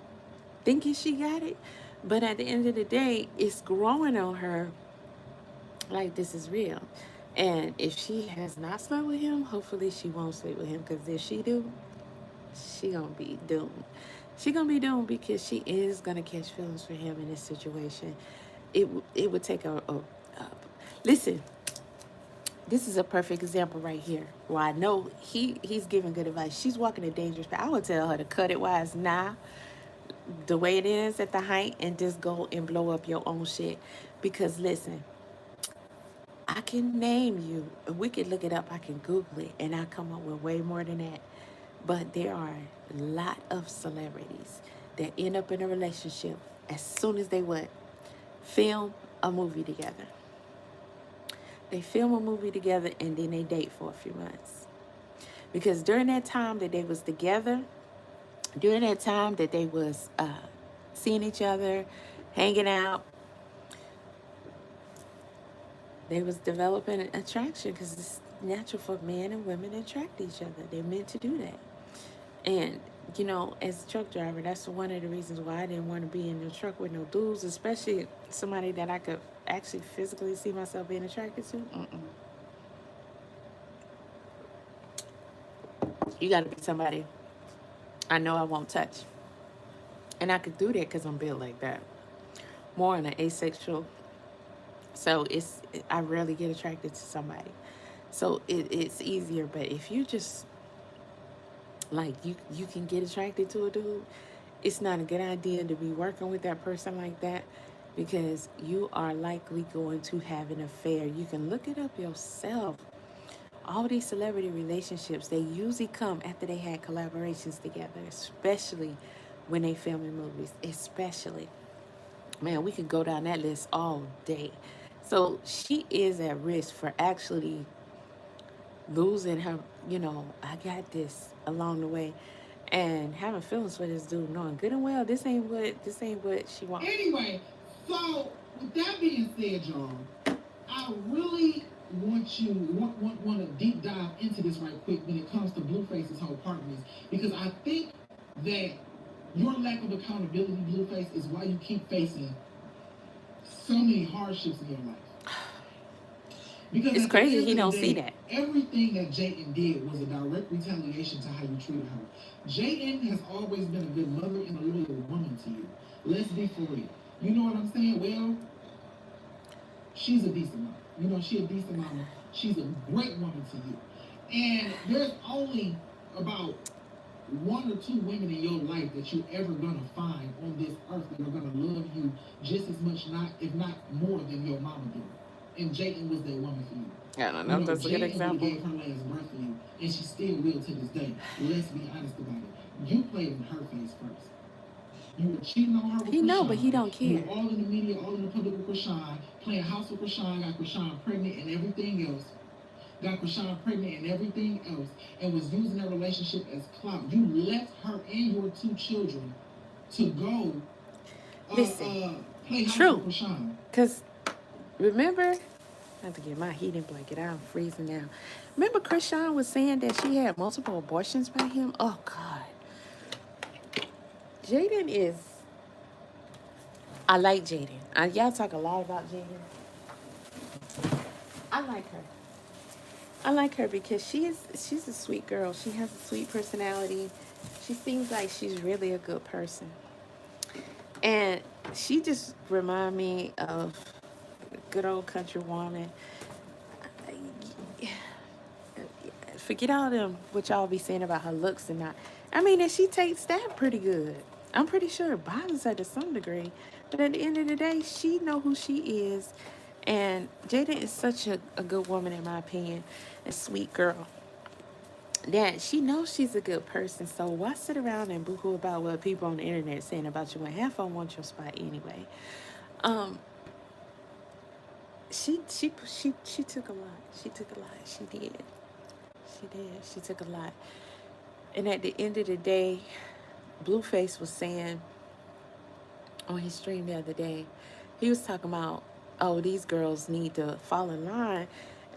[SPEAKER 1] thinking she got it. But at the end of the day, it's growing on her like this is real. And if she has not slept with him, hopefully she won't sleep with him. Because if she do, she gonna be doomed. She gonna be doomed because she is gonna catch feelings for him in this situation. It would take a listen. This is a perfect example right here where I know he's giving good advice. She's walking a dangerous path. I would tell her to cut it while it's now, the way it is at the height, and just go and blow up your own shit. Because listen, I can name you, and we can look it up, I can Google it, and I come up with way more than that. But there are a lot of celebrities that end up in a relationship as soon as they what? Film a movie together. They film a movie together and then they date for a few months. Because during that time that they was together, during that time that they was seeing each other, hanging out, they was developing an attraction, because it's natural for men and women to attract each other. They're meant to do that. And, you know, as a truck driver, that's one of the reasons why I didn't want to be in the truck with no dudes, especially somebody that I could actually physically see myself being attracted to. You got to be somebody I know I won't touch. And I could do that because I'm built like that. More on an asexual. So I rarely get attracted to somebody. So it's easier. But if you just, like, you can get attracted to a dude, it's not a good idea to be working with that person like that, because you are likely going to have an affair. You can look it up yourself. All these celebrity relationships, they usually come after they had collaborations together, especially when they film in movies, especially. Man, we could go down that list all day. So she is at risk for actually losing her, you know, I got this along the way, and having feelings for this dude, knowing good and well this ain't what she wants.
[SPEAKER 2] Anyway, so with that being said, y'all, I really want to deep dive into this right quick when it comes to Blueface's whole partners, because I think that your lack of accountability, Blueface, is why you keep facing so many hardships in your life. Because
[SPEAKER 1] it's crazy he don't see that.
[SPEAKER 2] Everything that Jayden did was a direct retaliation to how you treated her. Jayden has always been a good mother and a loyal woman to you. Let's be for real. You know what I'm saying? Well, she's a decent mama. You know, she's a decent mama. She's a great woman to you. And there's only about one or two women in your life that you're ever gonna find on this earth that are gonna love you just as much, if not more, than your mama did. And Jayden was that woman for you.
[SPEAKER 1] I don't know if that's a good example.
[SPEAKER 2] Jayden gave her last breath for you, and she still will to this day. Let's be honest about it. You played in her face first. You were cheating on her with
[SPEAKER 1] He know, but he
[SPEAKER 2] Chrisean.
[SPEAKER 1] don't
[SPEAKER 2] You
[SPEAKER 1] care.
[SPEAKER 2] were all in the media, all in the public with Chrisean, playing house with Chrisean, got Chrisean pregnant and everything else. Got Chrisean pregnant and everything else, and was using that relationship as clout. You left her and your 2 children to go
[SPEAKER 1] Listen,
[SPEAKER 2] play house
[SPEAKER 1] true.
[SPEAKER 2] with Chrisean.
[SPEAKER 1] Because remember, I have to get my heating blanket out. I'm freezing now. Remember Chrisean was saying that she had multiple abortions by him? Oh, God. Jaden is... I like Jaden. Y'all talk a lot about Jaden. I like her. I like her because she's a sweet girl. She has a sweet personality. She seems like she's really a good person. And she just remind me of a good old country woman. Forget all them what y'all be saying about her looks and not. I mean, and she takes that pretty good. I'm pretty sure it bothers her to some degree. But at the end of the day, she know who she is. And Jada is such a good woman, in my opinion. A sweet girl. That she knows she's a good person. So why sit around and boo-hoo about what people on the internet saying about you when half of them want your spot anyway? She took a lot. She took a lot. She did. She did. She took a lot. And at the end of the day, Blueface was saying on his stream the other day, he was talking about, oh, these girls need to fall in line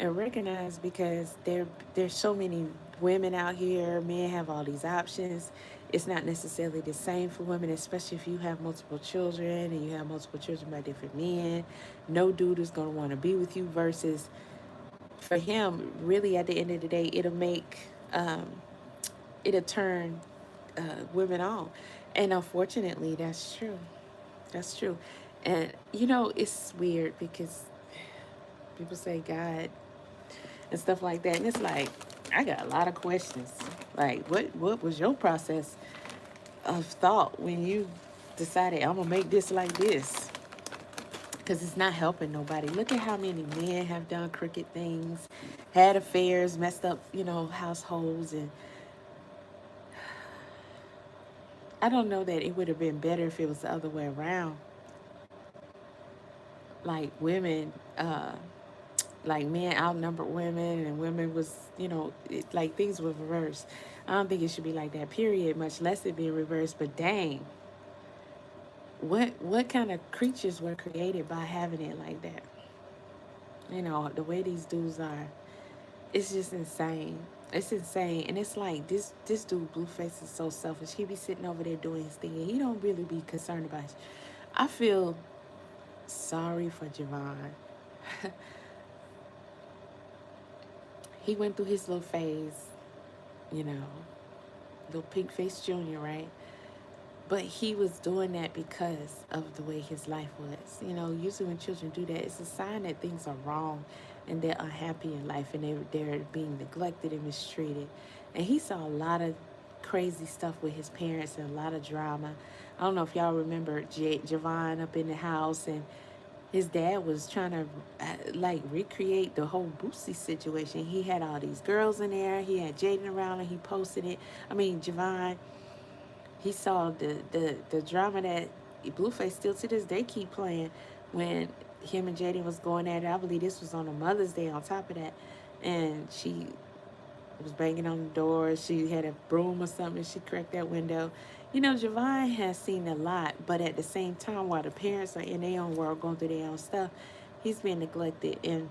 [SPEAKER 1] and recognize because there's so many women out here. Men have all these options. It's not necessarily the same for women, especially if you have multiple children and you have multiple children by different men. No dude is going to want to be with you versus for him, really at the end of the day, it'll turn women on. And unfortunately, that's true. That's true. And, it's weird because people say God and stuff like that. And it's like, I got a lot of questions. Like, what was your process of thought when you decided I'm going to make this like this? Because it's not helping nobody. Look at how many men have done crooked things, had affairs, messed up, households. And I don't know that it would have been better if it was the other way around. Like women, like men outnumbered women and women was, like things were reversed. I don't think it should be like that, period, much less it be reversed. But dang, what kind of creatures were created by having it like that? The way these dudes are, it's just insane. It's insane. And it's like this dude, Blueface, is so selfish. He be sitting over there doing his thing and he don't really be concerned about it. I feel sorry for Javon. He went through his little phase, little pink face junior, right? But he was doing that because of the way his life was. Usually when children do that, it's a sign that things are wrong and they're unhappy in life and they're being neglected and mistreated. And he saw a lot of crazy stuff with his parents and a lot of drama. I don't know if y'all remember Javon up in the house and his dad was trying to recreate the whole Boosie situation. He had all these girls in there. He had Jaden around and he posted it. Javon, he saw the drama that Blueface still to this day keep playing when him and Jaden was going at it. I believe this was on a Mother's Day on top of that. And she was banging on the door. She had a broom or something. She cracked that window. Javon has seen a lot, but at the same time, while the parents are in their own world going through their own stuff, he's been neglected. And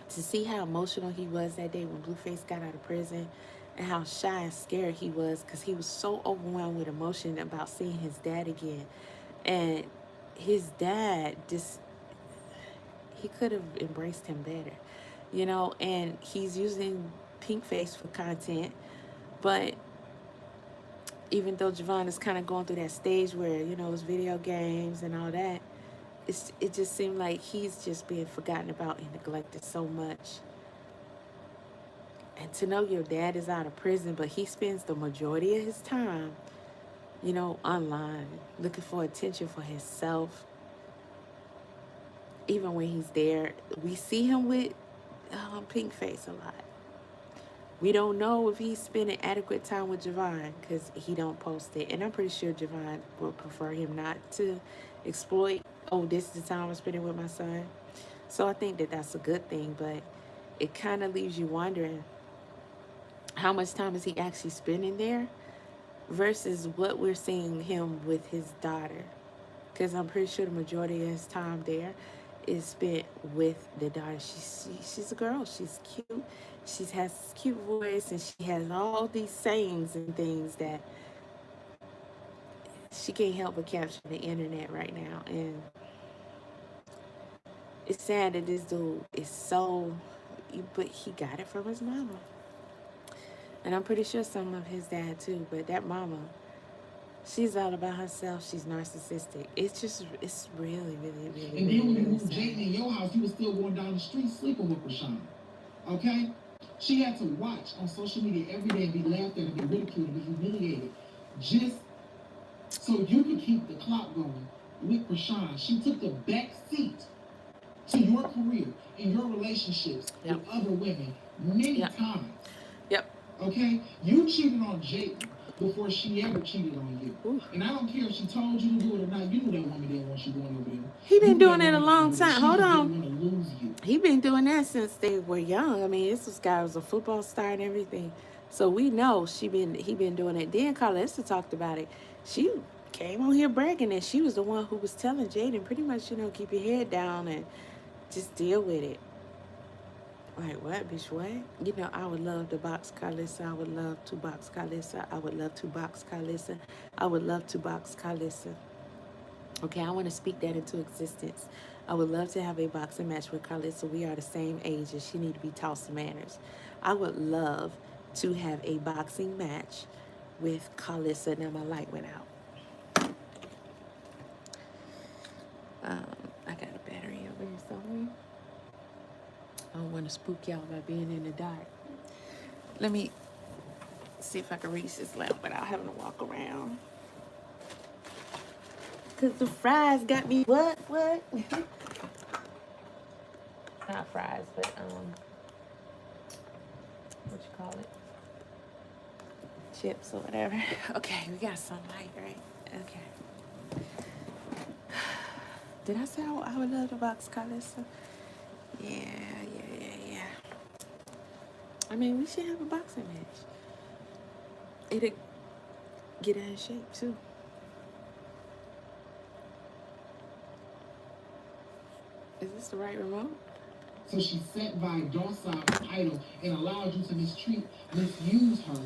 [SPEAKER 1] to see how emotional he was that day when Blueface got out of prison and how shy and scared he was because he was so overwhelmed with emotion about seeing his dad again. And his dad he could have embraced him better, and he's using Pink Face for content. But even though Javon is kind of going through that stage where, it's video games and all that, it just seemed like he's just being forgotten about and neglected so much. And to know your dad is out of prison, but he spends the majority of his time, online, looking for attention for himself. Even when he's there, we see him with Pink Face a lot. We don't know if he's spending adequate time with Javon because he don't post it. And I'm pretty sure Javon would prefer him not to exploit, oh, this is the time I'm spending with my son. So I think that that's a good thing, but it kind of leaves you wondering, how much time is he actually spending there versus what we're seeing him with his daughter? Because I'm pretty sure the majority of his time there is spent with the daughter. She's a girl. She's cute. She has this cute voice, and she has all these sayings and things that she can't help but capture the internet right now. And it's sad that this dude is so, but he got it from his mama. And I'm pretty sure some of his dad too, but that mama, she's all about herself. She's narcissistic. It's really, really, really,
[SPEAKER 2] And then
[SPEAKER 1] really,
[SPEAKER 2] when you
[SPEAKER 1] really
[SPEAKER 2] moved
[SPEAKER 1] sad.
[SPEAKER 2] Jayden in your house, you was still going down the street sleeping with Chrisean. Okay? She had to watch on social media every day and be laughed at and be ridiculed and be humiliated just so you could keep the clock going with Chrisean. She took the back seat to your career and your relationships
[SPEAKER 1] Yep.
[SPEAKER 2] with other women many
[SPEAKER 1] Yep.
[SPEAKER 2] times.
[SPEAKER 1] Yep.
[SPEAKER 2] Okay? You cheated on Jayden before she ever cheated on you.
[SPEAKER 1] Ooh.
[SPEAKER 2] And I don't care if she told you to do it or not. You knew that woman didn't want you going over there.
[SPEAKER 1] He been
[SPEAKER 2] You knew
[SPEAKER 1] doing
[SPEAKER 2] that
[SPEAKER 1] it a
[SPEAKER 2] woman
[SPEAKER 1] long
[SPEAKER 2] didn't want
[SPEAKER 1] time.
[SPEAKER 2] you.
[SPEAKER 1] Hold
[SPEAKER 2] She
[SPEAKER 1] on.
[SPEAKER 2] didn't want to lose you.
[SPEAKER 1] He been doing that since they were young. I mean, this guy was a football star and everything. So we know he been doing it. Then Carlissa talked about it. She came on here bragging that she was the one who was telling Jaden pretty much, keep your head down and just deal with it. Like, what, bitch, what? I would love to box Carlissa. I would love to box Carlissa. I would love to box Carlissa. I would love to box Carlissa. Okay, I want to speak that into existence. I would love to have a boxing match with Carlissa. We are the same age and she need to be taught some manners. I would love to have a boxing match with Carlissa. Now my light went out. I got a battery over here somewhere. I don't want to spook y'all by being in the dark. Let me see if I can reach this lamp without having to walk around. Cause the fries got me what? Not fries, but what you call it? Chips or whatever. Okay, we got some light, right? Okay. Did I say I would love to box Carlissa? Yeah. I mean, we should have a boxing match. It'll get her in shape too. Is this the right remote?
[SPEAKER 2] So she sat by docile idle and allowed you to misuse her,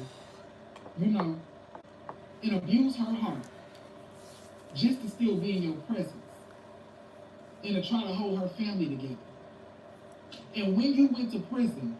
[SPEAKER 2] and abuse her heart just to still be in your presence and to try to hold her family together. And when you went to prison,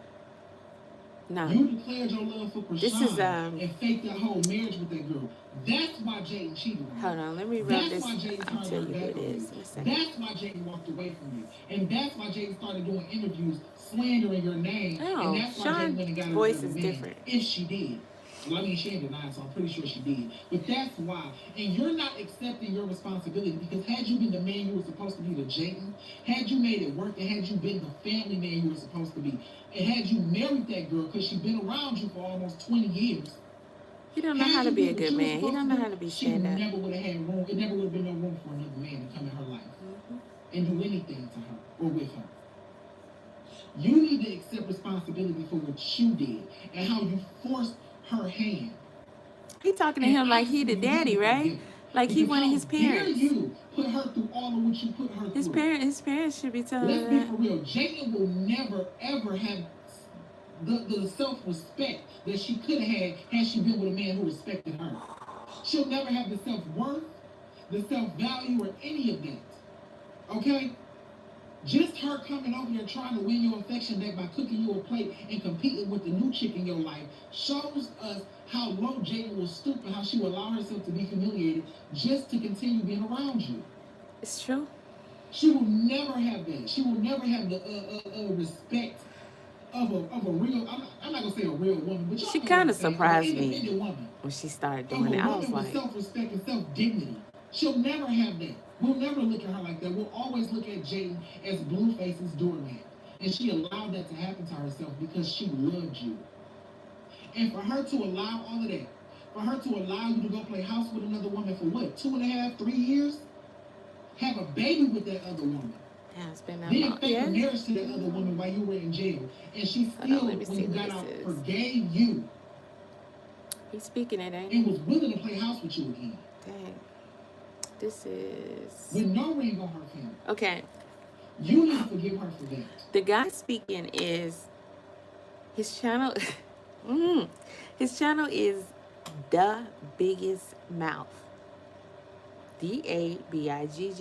[SPEAKER 1] No.
[SPEAKER 2] you declared your love for Chrisean
[SPEAKER 1] This is,
[SPEAKER 2] and faked that whole marriage with that girl. That's why Jayden cheated on you.
[SPEAKER 1] Hold on, let me rub
[SPEAKER 2] That's
[SPEAKER 1] this.
[SPEAKER 2] why Jayden
[SPEAKER 1] I'll
[SPEAKER 2] turned
[SPEAKER 1] tell
[SPEAKER 2] her
[SPEAKER 1] you
[SPEAKER 2] back
[SPEAKER 1] who it
[SPEAKER 2] on
[SPEAKER 1] is
[SPEAKER 2] you.
[SPEAKER 1] in a second.
[SPEAKER 2] That's why Jayden walked away from you. And that's why Jayden started doing interviews slandering your name.
[SPEAKER 1] Oh,
[SPEAKER 2] and that's why Jayden went and got her
[SPEAKER 1] voice
[SPEAKER 2] another
[SPEAKER 1] is
[SPEAKER 2] man.
[SPEAKER 1] different.
[SPEAKER 2] If she did. Well, I mean, she ain't denied, so I'm pretty sure she did. But that's why. And you're not accepting your responsibility because had you been the man you were supposed to be to Jayden, had you made it work, and had you been the family man you were supposed to be, and had you married that girl because she's been around you for almost 20 years,
[SPEAKER 1] He don't know how to be a good man. He don't know how to be
[SPEAKER 2] she
[SPEAKER 1] stand up.
[SPEAKER 2] never would have had room. It never would have been no room for another man to come in her life and do anything to her or with her. You need to accept responsibility for what you did and how you forced her hand.
[SPEAKER 1] He talking to him like he the daddy, right? Like he one of his
[SPEAKER 2] Because how dare
[SPEAKER 1] parents.
[SPEAKER 2] you put her through all of what you put her
[SPEAKER 1] His
[SPEAKER 2] through?
[SPEAKER 1] parents should be telling
[SPEAKER 2] Let's
[SPEAKER 1] him
[SPEAKER 2] be
[SPEAKER 1] that.
[SPEAKER 2] for real. Jayden will never ever have the self-respect that she could have had she been with a man who respected her. She'll never have the self-worth, the self-value, or any of that. Okay? Just her coming over here trying to win your affection back by cooking you a plate and competing with the new chick in your life shows us how low Jayden will stoop and how she will allow herself to be humiliated just to continue being around you.
[SPEAKER 1] It's true.
[SPEAKER 2] She will never have that. She will never have the respect of a real. I'm not gonna say a real woman, but
[SPEAKER 1] She
[SPEAKER 2] y'all know
[SPEAKER 1] kind
[SPEAKER 2] what
[SPEAKER 1] of
[SPEAKER 2] I'm saying,
[SPEAKER 1] surprised
[SPEAKER 2] an
[SPEAKER 1] me
[SPEAKER 2] independent woman.
[SPEAKER 1] when she started
[SPEAKER 2] Of
[SPEAKER 1] doing
[SPEAKER 2] a
[SPEAKER 1] it. I was
[SPEAKER 2] woman with
[SPEAKER 1] like,
[SPEAKER 2] self-respect and self-dignity. She'll never have that. We'll never look at her like that. We'll always look at Jayden as Blueface's doormat. And she allowed that to happen to herself because she loved you. And for her to allow all of that, for her to allow you to go play house with another woman for what, 2.5, 3 years? Have a baby with that other woman.
[SPEAKER 1] Yeah, it's been that
[SPEAKER 2] Then
[SPEAKER 1] long.
[SPEAKER 2] fake
[SPEAKER 1] Yeah.
[SPEAKER 2] a marriage to that other woman while you were in jail. And she
[SPEAKER 1] Hold on,
[SPEAKER 2] still,
[SPEAKER 1] let me
[SPEAKER 2] when
[SPEAKER 1] see
[SPEAKER 2] you
[SPEAKER 1] what
[SPEAKER 2] got
[SPEAKER 1] this
[SPEAKER 2] out,
[SPEAKER 1] is.
[SPEAKER 2] forgave you
[SPEAKER 1] He's speaking it, ain't
[SPEAKER 2] and
[SPEAKER 1] he?
[SPEAKER 2] was willing to play house with you again.
[SPEAKER 1] Dang. This is...
[SPEAKER 2] With no ring on her finger.
[SPEAKER 1] Okay.
[SPEAKER 2] You need to forgive her for that.
[SPEAKER 1] The guy speaking is... His channel... His channel is The Biggest Mouth. DABIGGESTMOUF.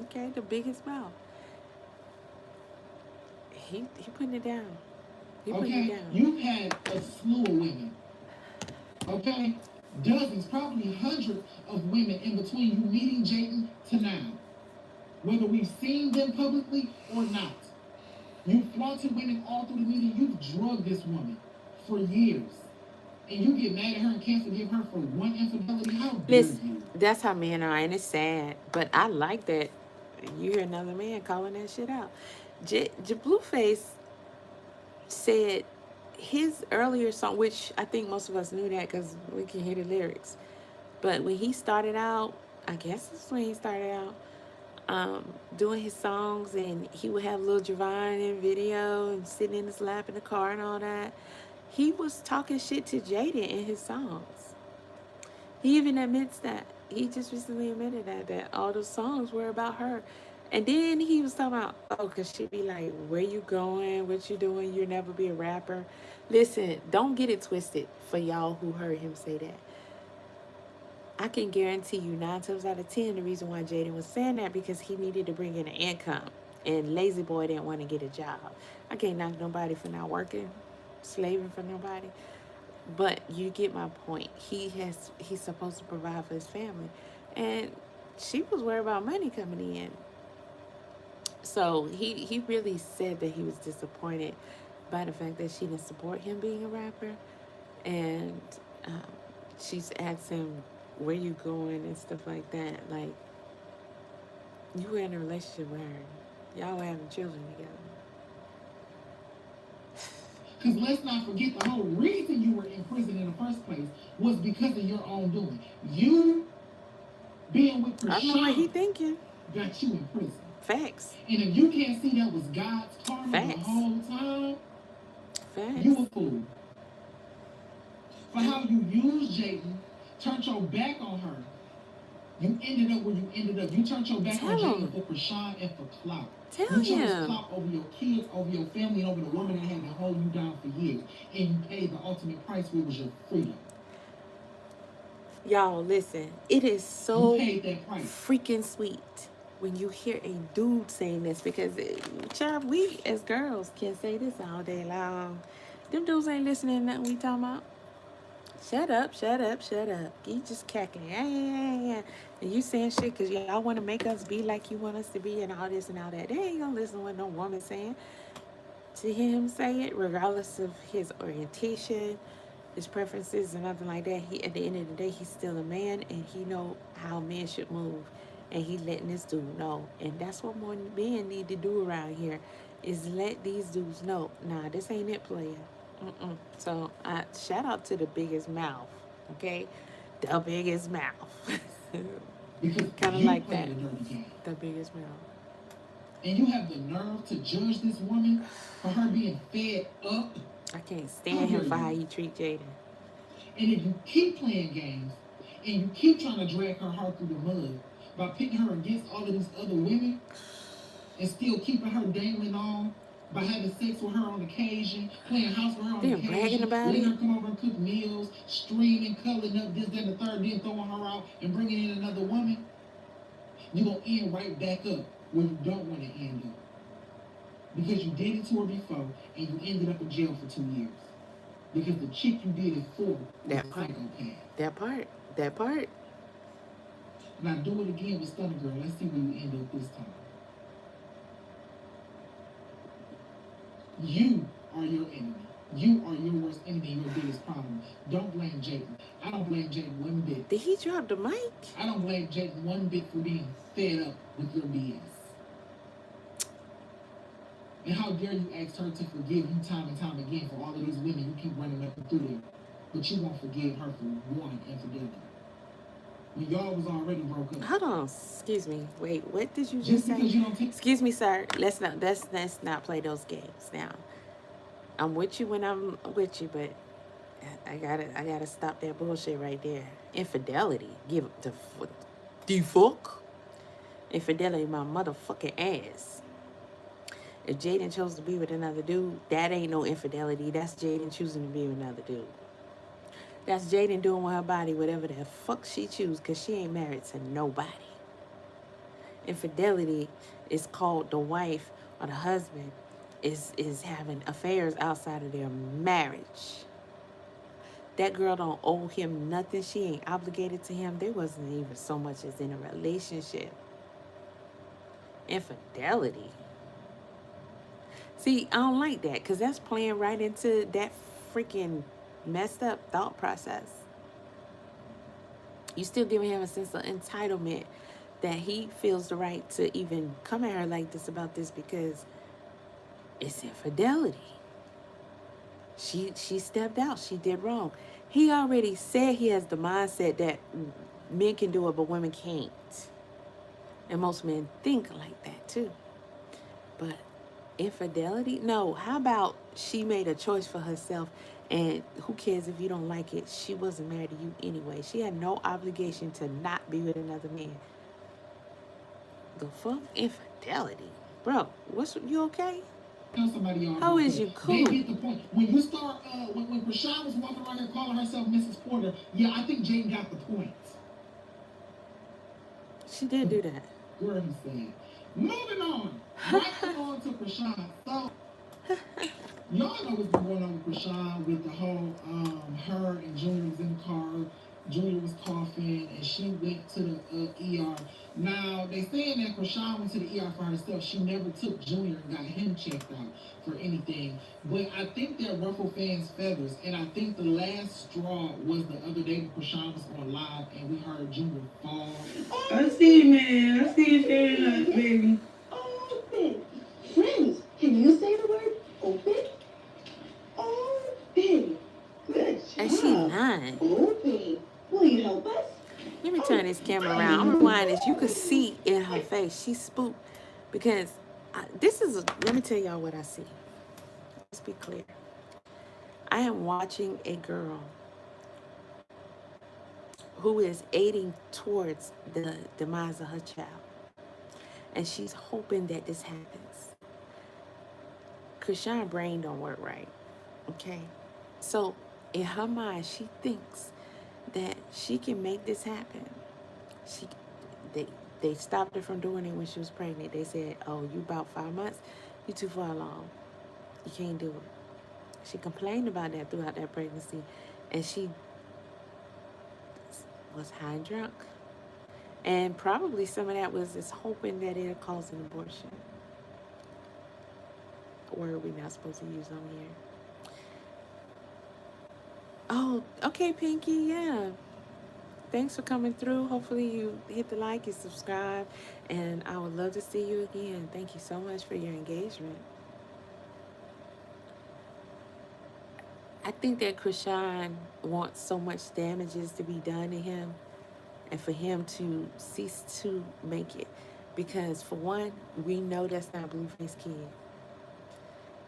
[SPEAKER 1] Okay, The Biggest Mouth. He putting it down. He putting it
[SPEAKER 2] Okay?
[SPEAKER 1] down.
[SPEAKER 2] You've had a slew of women. Okay? Dozens, probably hundreds of women in between you meeting Jayden to now. Whether we've seen them publicly or not. You flaunted women all through the media. You've drugged this woman for years. And you get mad at her and can't forgive her for one infidelity? How dare
[SPEAKER 1] Listen,
[SPEAKER 2] you?
[SPEAKER 1] that's how men are, and it's sad. But I like that you hear another man calling that shit out. Blueface said his earlier song, which I think most of us knew that because we can hear the lyrics. But when he started out, I guess this is when he started out, doing his songs, and he would have Lil Javon in video and sitting in his lap in the car and all that. He was talking shit to Jada in his songs. He even admits that. He just recently admitted that all those songs were about her. And then he was talking about, oh, because she'd be like, where you going? What you doing? You'll never be a rapper. Listen, don't get it twisted for y'all who heard him say that. I can guarantee you 9 times out of 10, the reason why Jaden was saying that because he needed to bring in an income. And Lazy Boy didn't want to get a job. I can't knock nobody for not working, slaving for nobody. But you get my point. He's supposed to provide for his family. And she was worried about money coming in. So he really said that he was disappointed by the fact that she didn't support him being a rapper. And she's asked him, where you going and stuff like that. Like, you were in a relationship with her. Y'all were having children together.
[SPEAKER 2] Because let's not forget, the whole reason you were in prison in the first place was because of your own doing. You being with
[SPEAKER 1] I know what he
[SPEAKER 2] Chrisean
[SPEAKER 1] thinking.
[SPEAKER 2] got you in prison.
[SPEAKER 1] Facts.
[SPEAKER 2] And if you can't see that was God's karma the
[SPEAKER 1] Facts.
[SPEAKER 2] whole time,
[SPEAKER 1] Facts.
[SPEAKER 2] you a fool. For how you used Jayden, turned your back on her. You ended up where you ended up. You turned your back
[SPEAKER 1] Tell
[SPEAKER 2] on
[SPEAKER 1] him.
[SPEAKER 2] Jayden for Chrisean and for clout.
[SPEAKER 1] Tell
[SPEAKER 2] You chose
[SPEAKER 1] him.
[SPEAKER 2] clout over your kids, over your family, and over the woman that had to hold you down for years. And you paid the ultimate price, which was your freedom.
[SPEAKER 1] Y'all, listen. It is so
[SPEAKER 2] You paid that price.
[SPEAKER 1] freaking sweet when you hear a dude saying this because, child, we as girls can say this all day long. Them dudes ain't listening to nothing we talking about. Shut up, shut up, shut up. You just cackling. Yeah. And you saying shit because y'all want to make us be like you want us to be and all this and all that. They ain't going to listen to what no woman saying. To hear him say it, regardless of his orientation, his preferences, and nothing like that, he, at the end of the day, he's still a man and he know how men should move. And he letting this dude know. And that's what more men need to do around here is let these dudes know. Nah, this ain't it, player. So shout out to the biggest mouth, okay? The biggest mouth. Kind of like that. The biggest mouth.
[SPEAKER 2] And you have the nerve to judge this woman for her being fed up.
[SPEAKER 1] I can't stand him for how he treat Jaden.
[SPEAKER 2] And if you keep playing games and you keep trying to drag her heart through the mud by pitting her against all of these other women and still keeping her dangling on by having sex with her on occasion, playing house with her on
[SPEAKER 1] Then
[SPEAKER 2] occasion,
[SPEAKER 1] bragging about
[SPEAKER 2] letting
[SPEAKER 1] it.
[SPEAKER 2] her come over and cook meals, streaming, cuddling up, this, that, and the third, then throwing her out and bringing in another woman, you're going to end right back up where you don't want to end up. Because you did it to her before and you ended up in jail for 2 years. Because the chick you did it for was
[SPEAKER 1] That
[SPEAKER 2] a
[SPEAKER 1] part.
[SPEAKER 2] psychopath.
[SPEAKER 1] That part.
[SPEAKER 2] Now do it again with Stunner Girl. Let's see where you end up this time. You are your enemy. You are your worst enemy, your biggest problem. Don't blame Jayden. I don't blame Jayden one bit.
[SPEAKER 1] Did he drop the mic?
[SPEAKER 2] I don't blame Jayden one bit for being fed up with your BS. And how dare you ask her to forgive you time and time again for all of these women you keep running up and through there, but you won't forgive her for one infidelity. When y'all was already broke up.
[SPEAKER 1] Hold on, excuse me. Wait, what did you
[SPEAKER 2] Just
[SPEAKER 1] just say?
[SPEAKER 2] because you don't take.
[SPEAKER 1] Excuse me, sir. Let's not play those games now. I'm with you when I'm with you, but I gotta stop that bullshit right there. Infidelity, give the fuck. Infidelity, my motherfucking ass. If Jaden chose to be with another dude, that ain't no infidelity. That's Jaden choosing to be with another dude. That's Jaden doing with her body whatever the fuck she choose, because she ain't married to nobody. Infidelity is called the wife or the husband is having affairs outside of their marriage. That girl don't owe him nothing. She ain't obligated to him. They wasn't even so much as in a relationship. Infidelity. See, I don't like that, because that's playing right into that freaking messed up thought process. You still giving him a sense of entitlement that he feels the right to even come at her like this about this, because it's infidelity. She stepped out. She did wrong. He already said he has the mindset that men can do it, but women can't. And most men think like that too. But infidelity? No. How about she made a choice for herself, and who cares if you don't like it? She wasn't married to you anyway. She had no obligation to not be with another man. The fuck? Infidelity. Bro, you okay?
[SPEAKER 2] Somebody y'all
[SPEAKER 1] How
[SPEAKER 2] broke
[SPEAKER 1] is
[SPEAKER 2] up.
[SPEAKER 1] you
[SPEAKER 2] They
[SPEAKER 1] cool?
[SPEAKER 2] get the point. When you start, when Chrisean was walking around here calling herself Mrs. Porter, yeah, I think Jane got the point.
[SPEAKER 1] She did do that.
[SPEAKER 2] Girl, he said. Moving on. Right along to Chrisean. So, y'all know what's been going on with Chrisean with the whole, her and Junior was in the car. Junior was coughing, and she went to the ER. Now, they saying that Chrisean went to the ER for herself. She never took Junior and got him checked out for anything. But I think that ruffled fans' feathers, and I think the last straw was the other day when Chrisean was on live, and we heard Junior fall.
[SPEAKER 6] I see you, man. I see you sharing us, baby.
[SPEAKER 7] Open. Friends, can you say the word open? Open. Good job.
[SPEAKER 1] And she lying.
[SPEAKER 7] Open. Will you help us?
[SPEAKER 1] Let me turn this camera around. I'm rewind this. You could see in her face. She spooked because let me tell y'all what I see. Let's be clear. I am watching a girl who is aiding towards the demise of her child. And she's hoping that this happens. Chrisean's brain don't work right. Okay? So in her mind, she thinks that she can make this happen. They stopped her from doing it when she was pregnant. They said, oh, you about 5 months? You too far along. You can't do it. She complained about that throughout that pregnancy. And she was high and drunk. And probably some of that was just hoping that it'll cause an abortion. A word we're not supposed to use on here. Oh, okay, Pinky, yeah. Thanks for coming through. Hopefully you hit the like, you subscribe, and I would love to see you again. Thank you so much for your engagement. I think that Chrisean wants so much damages to be done to him and for him to cease to make it. Because for one, we know that's not Blueface Kid.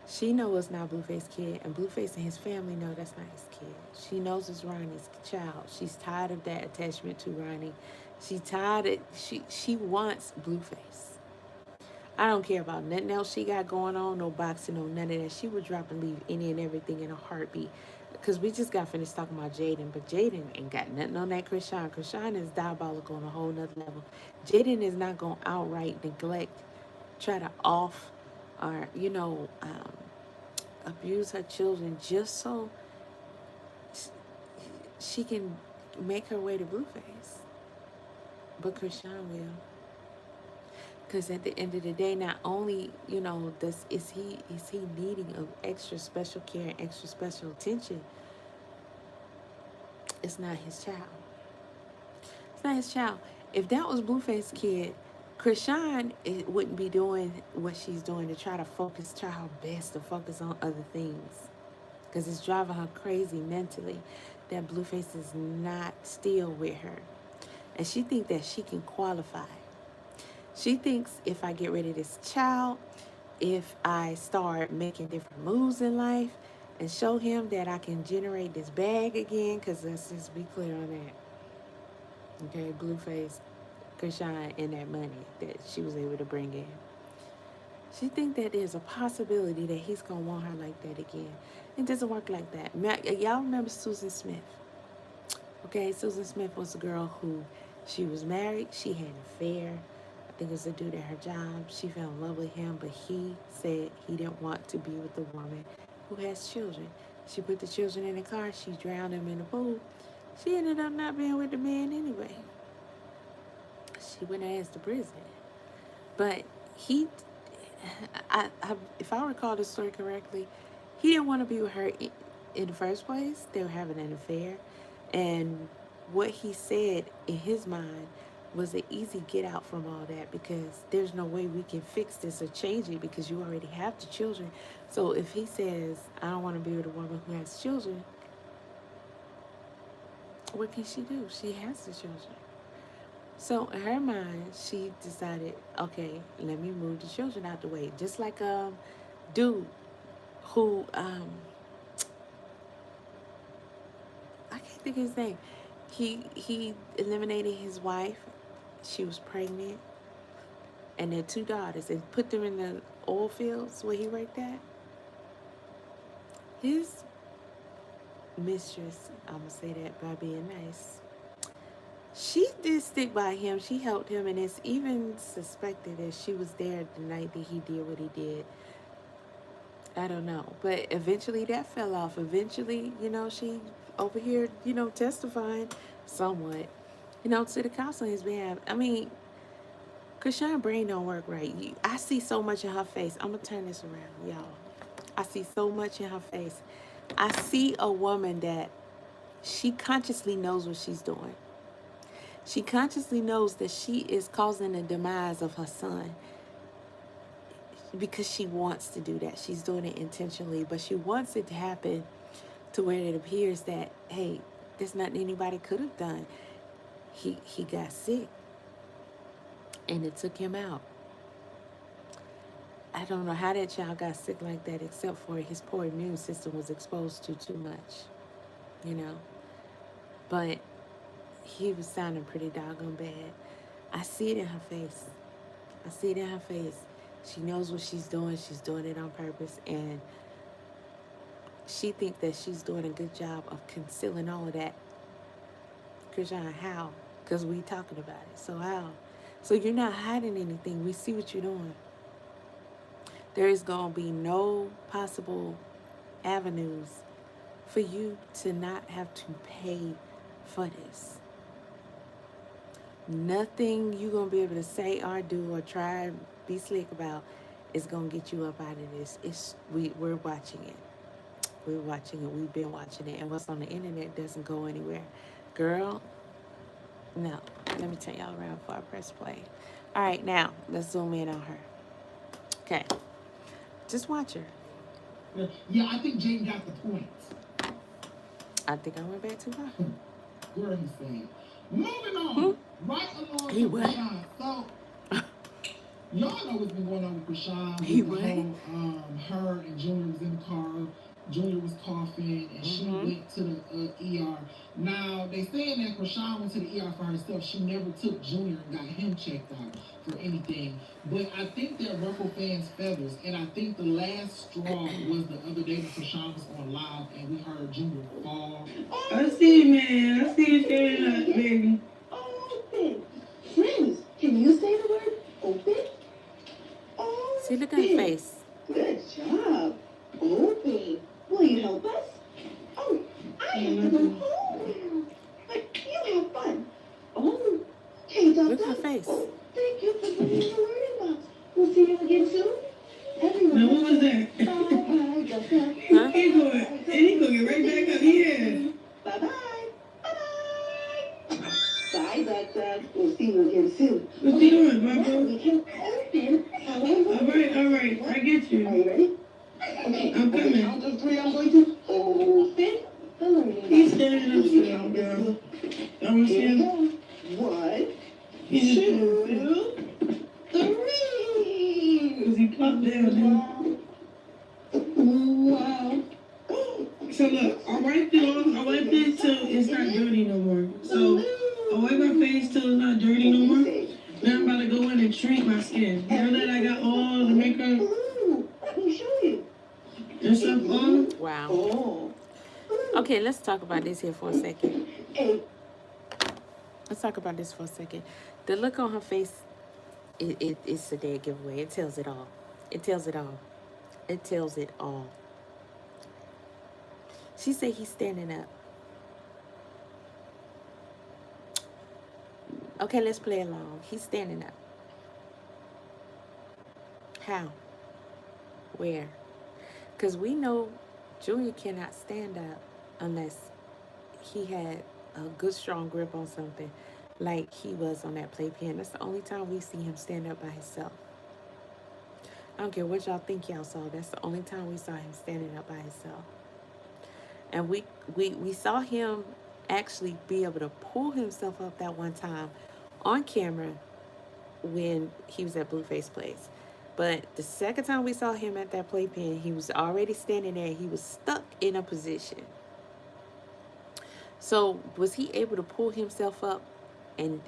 [SPEAKER 1] She knows it's not Blueface Kid, and Blueface and his family know that's not his kid. She knows it's Ronnie's child. She's tired of that attachment to Ronnie. She's tired of, she wants Blueface. I don't care about nothing else she got going on, no boxing, no none of that. She would drop and leave any and everything in a heartbeat. Because we just got finished talking about Jaden, but Jaden ain't got nothing on that Chrisean. Chrisean is diabolical on a whole nother level. Jaden is not going to outright neglect, try to off, or, abuse her children just so she can make her way to Blueface. But Chrisean will. Because at the end of the day, not only, is he needing of extra special care and extra special attention, it's not his child. It's not his child. If that was Blueface Kid, Chrisean wouldn't be doing what she's doing to try her best to focus on other things. Because it's driving her crazy mentally that Blueface is not still with her. And she thinks that she can qualify. She thinks if I get rid of this child, if I start making different moves in life and show him that I can generate this bag again, because let's just be clear on that. Okay, Blueface, Chrisean, and that money that she was able to bring in. She thinks that there's a possibility that he's going to want her like that again. It doesn't work like that. Y'all remember Susan Smith? Okay, Susan Smith was a girl who, she was married, she had an affair. I think it was a dude at her job. She fell in love with him, but he said he didn't want to be with the woman who has children. She put the children in the car, she drowned them in the pool. She ended up not being with the man anyway. She went ass to prison. But he, if I recall the story correctly, he didn't want to be with her in the first place. They were having an affair. And what he said in his mind was an easy get out from all that, because there's no way we can fix this or change it because you already have the children. So if he says, I don't want to be with a woman who has children, what can she do? She has the children. So in her mind, she decided, okay, let me move the children out the way. Just like dude who I can't think of his name. He eliminated his wife. She was pregnant, and their 2 daughters, and put them in the oil fields where he worked at. His mistress, I'm gonna say that by being nice, she did stick by him. She helped him, and it's even suspected that she was there the night that he did what he did. I don't know. But eventually that fell off. Eventually, she over here, testifying somewhat, to the cops on his behalf. I mean, Chrisean's brain don't work right. I see so much in her face. I'm going to turn this around, y'all. I see so much in her face. I see a woman that she consciously knows what she's doing. She consciously knows that she is causing the demise of her son because she wants to do that. She's doing it intentionally, but she wants it to happen to where it appears that, hey, there's nothing anybody could have done. He got sick, and it took him out. I don't know how that child got sick like that, except for his poor immune system was exposed to too much, But he was sounding pretty doggone bad. I see it in her face. I see it in her face. She knows what she's doing. She's doing it on purpose, and she thinks that she's doing a good job of concealing all of that. Chrisean, how? Because we talking about it. So how? So you're not hiding anything. We see what you're doing. There is going to be no possible avenues for you to not have to pay for this. Nothing you're going to be able to say or do or try to be slick about is going to get you up out of this. We're watching it. We're watching it. We've been watching it. And what's on the internet doesn't go anywhere. Girl, no. Let me turn y'all around before I press play. All right, now, let's zoom in on her. Okay. Just watch her.
[SPEAKER 2] Yeah, I think Jane got the point.
[SPEAKER 1] I think I went back too far.
[SPEAKER 2] Girl, he said. Moving on. Right along
[SPEAKER 1] He
[SPEAKER 2] with
[SPEAKER 1] what?
[SPEAKER 2] Chrisean. So, y'all know what's been going on with Chrisean.
[SPEAKER 1] He
[SPEAKER 2] with the
[SPEAKER 1] what?
[SPEAKER 2] whole, her and Junior was in the car. Junior was coughing, and she went to the ER. Now, they saying that Chrisean went to the ER for herself. She never took Junior and got him checked out for anything. But I think that ruffled fans' feathers, and I think the last straw was the other day when Chrisean was on live, and we heard Junior fall.
[SPEAKER 6] I see, man. I see you sharing that, baby.
[SPEAKER 7] Open. Friends, can you say the word open? Open.
[SPEAKER 1] See, look at her face.
[SPEAKER 7] Good job. Open. Will you help us? Oh, I have to go home. But you have fun. Oh, okay, Doctor.
[SPEAKER 1] Look at her face.
[SPEAKER 7] Oh, thank you for putting in the learning box. We'll see you again soon. Everyone.
[SPEAKER 6] Now, what was that?
[SPEAKER 7] Bye, Doctor.
[SPEAKER 1] Huh?
[SPEAKER 6] He gonna get right back up here.
[SPEAKER 7] Bye-bye. Bye-bye. Bye. Bye, but we'll see you again soon.
[SPEAKER 6] What you doing,
[SPEAKER 7] Now
[SPEAKER 6] Bubba?
[SPEAKER 7] we can open. However.
[SPEAKER 6] All right. I get
[SPEAKER 7] Are
[SPEAKER 6] you.
[SPEAKER 7] you ready? Okay.
[SPEAKER 6] I'm
[SPEAKER 7] On the
[SPEAKER 6] coming.
[SPEAKER 7] count of 3, I'm going to open the learning
[SPEAKER 6] He's
[SPEAKER 7] box.
[SPEAKER 6] standing
[SPEAKER 7] Will
[SPEAKER 6] up
[SPEAKER 7] you
[SPEAKER 6] still,
[SPEAKER 7] count this
[SPEAKER 6] girl.
[SPEAKER 7] book?
[SPEAKER 6] I want to see
[SPEAKER 7] Here we
[SPEAKER 6] him.
[SPEAKER 7] go. 1,
[SPEAKER 6] He's just standing
[SPEAKER 7] 2, 3.
[SPEAKER 6] because he popped down, dude.
[SPEAKER 7] Wow.
[SPEAKER 6] So look, I wiped it till it's not dirty no more. So I wipe my face till it's not dirty no more. Now I'm about to go in and treat my skin. Now that I got all the makeup
[SPEAKER 7] Ooh, let me show you.
[SPEAKER 6] and stuff on,
[SPEAKER 1] Wow.
[SPEAKER 7] Oh.
[SPEAKER 1] Okay, let's talk about this here for a second.
[SPEAKER 7] Hey,
[SPEAKER 1] Let's talk about this for a second. The look on her face, it's a dead giveaway. It tells it all. It tells it all. It tells it all. She said he's standing up. Okay, let's play along. He's standing up. How? Where? Because we know Junior cannot stand up unless he had a good strong grip on something like he was on that playpen. That's the only time we see him stand up by himself. I don't care what y'all think y'all saw. That's the only time we saw him standing up by himself. And we saw him actually be able to pull himself up that one time on camera when he was at Blueface Place. But the second time we saw him at that playpen, he was already standing there. He was stuck in a position. So was he able to pull himself up and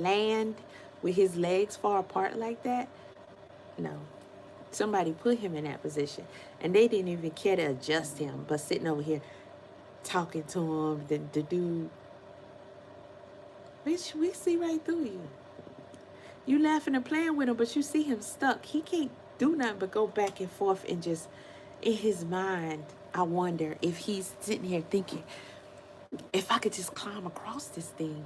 [SPEAKER 1] land with his legs far apart like that? No. Somebody put him in that position, and they didn't even care to adjust him, but sitting over here talking to him, the dude, bitch, we see right through you. You laughing and playing with him, but you see him stuck. He can't do nothing but go back and forth and just, in his mind, I wonder if he's sitting here thinking, if I could just climb across this thing,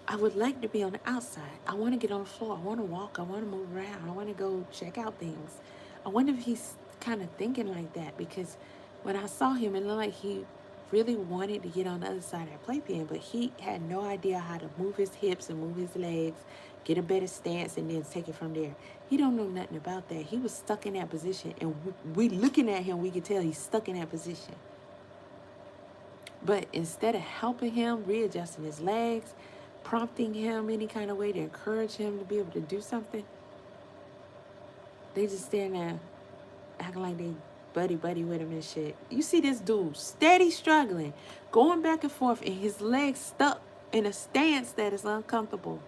[SPEAKER 1] I would like to be on the outside. I want to get on the floor. I want to walk. I want to move around. I want to go check out things. I wonder if he's kind of thinking like that, because when I saw him, it looked like he really wanted to get on the other side of that playpen, but he had no idea how to move his hips and move his legs, get a better stance, and then take it from there. He don't know nothing about that. He was stuck in that position, and we looking at him, we could tell he's stuck in that position. But instead of helping him, readjusting his legs, prompting him any kind of way to encourage him to be able to do something, they just stand there acting like they buddy with him and shit. You see this dude steady struggling, going back and forth, and his legs stuck in a stance that is uncomfortable.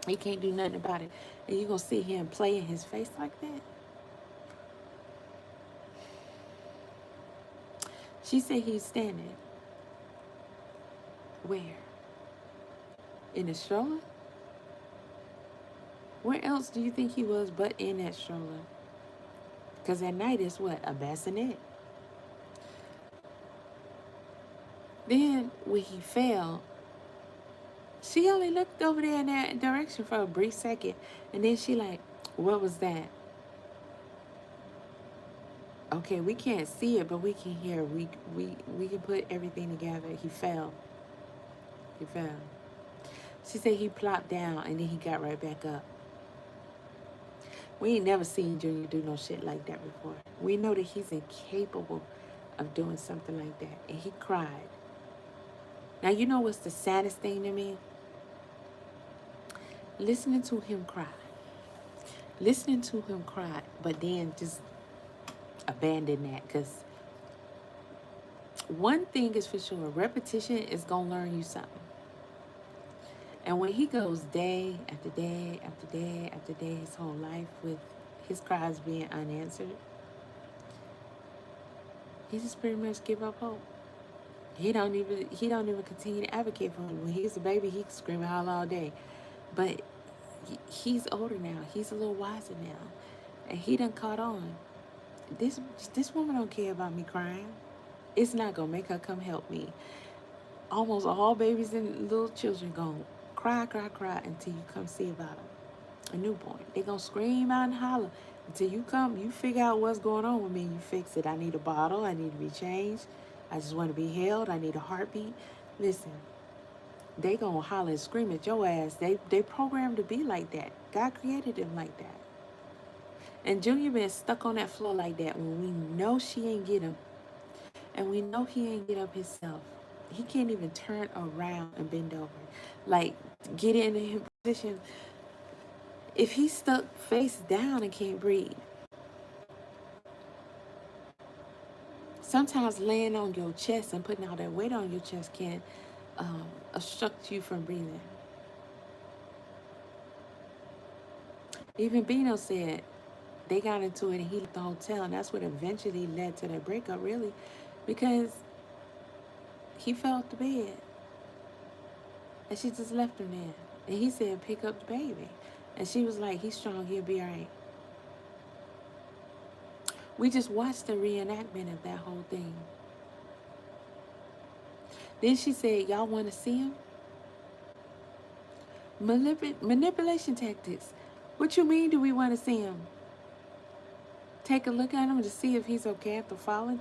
[SPEAKER 1] He can't do nothing about it. And you gonna see him play in his face like that? She said he's standing. Where? In a stroller? Where else do you think he was but in that stroller? Because at night it's what? A bassinet. Then when he fell, she only looked over there in that direction for a brief second. And then she like, what was that? Okay, we can't see it, but we can hear. We can put everything together. He fell. He fell. She said he plopped down and then he got right back up. We ain't never seen Junior do no shit like that before. We know that he's incapable of doing something like that. And he cried. Now, you know what's the saddest thing to me? Listening to him cry. Listening to him cry, but then just abandon that. Because one thing is for sure, repetition is going to learn you something. And when he goes day after day after day after day, his whole life with his cries being unanswered, he just pretty much give up hope. He don't even continue to advocate for him. When he's a baby, he can scream and holler all day. But he's older now. He's a little wiser now. And he done caught on. This woman don't care about me crying. It's not going to make her come help me. Almost all babies and little children going to cry until you come see about them. A newborn. They're going to scream out and holler until you come. You figure out what's going on with me and you fix it. I need a bottle. I need to be changed. I just want to be held. I need a heartbeat. Listen, they gonna holler and scream at your ass. They programmed to be like that. God created them like that. And Junior been stuck on that floor like that when we know she ain't get him. And we know he ain't get up himself. He can't even turn around and bend over. Like, get in his position. If he's stuck face down and can't breathe. Sometimes laying on your chest and putting all that weight on your chest can obstruct you from breathing. Even Bino said they got into it and he left the hotel, and that's what eventually led to their breakup, really, because he fell off the bed and she just left him there. And he said, pick up the baby. And she was like, he's strong, he'll be all right. We just watched the reenactment of that whole thing. Then she said, y'all want to see him? Manipulation tactics. What you mean, do we want to see him? Take a look at him to see if he's okay after falling?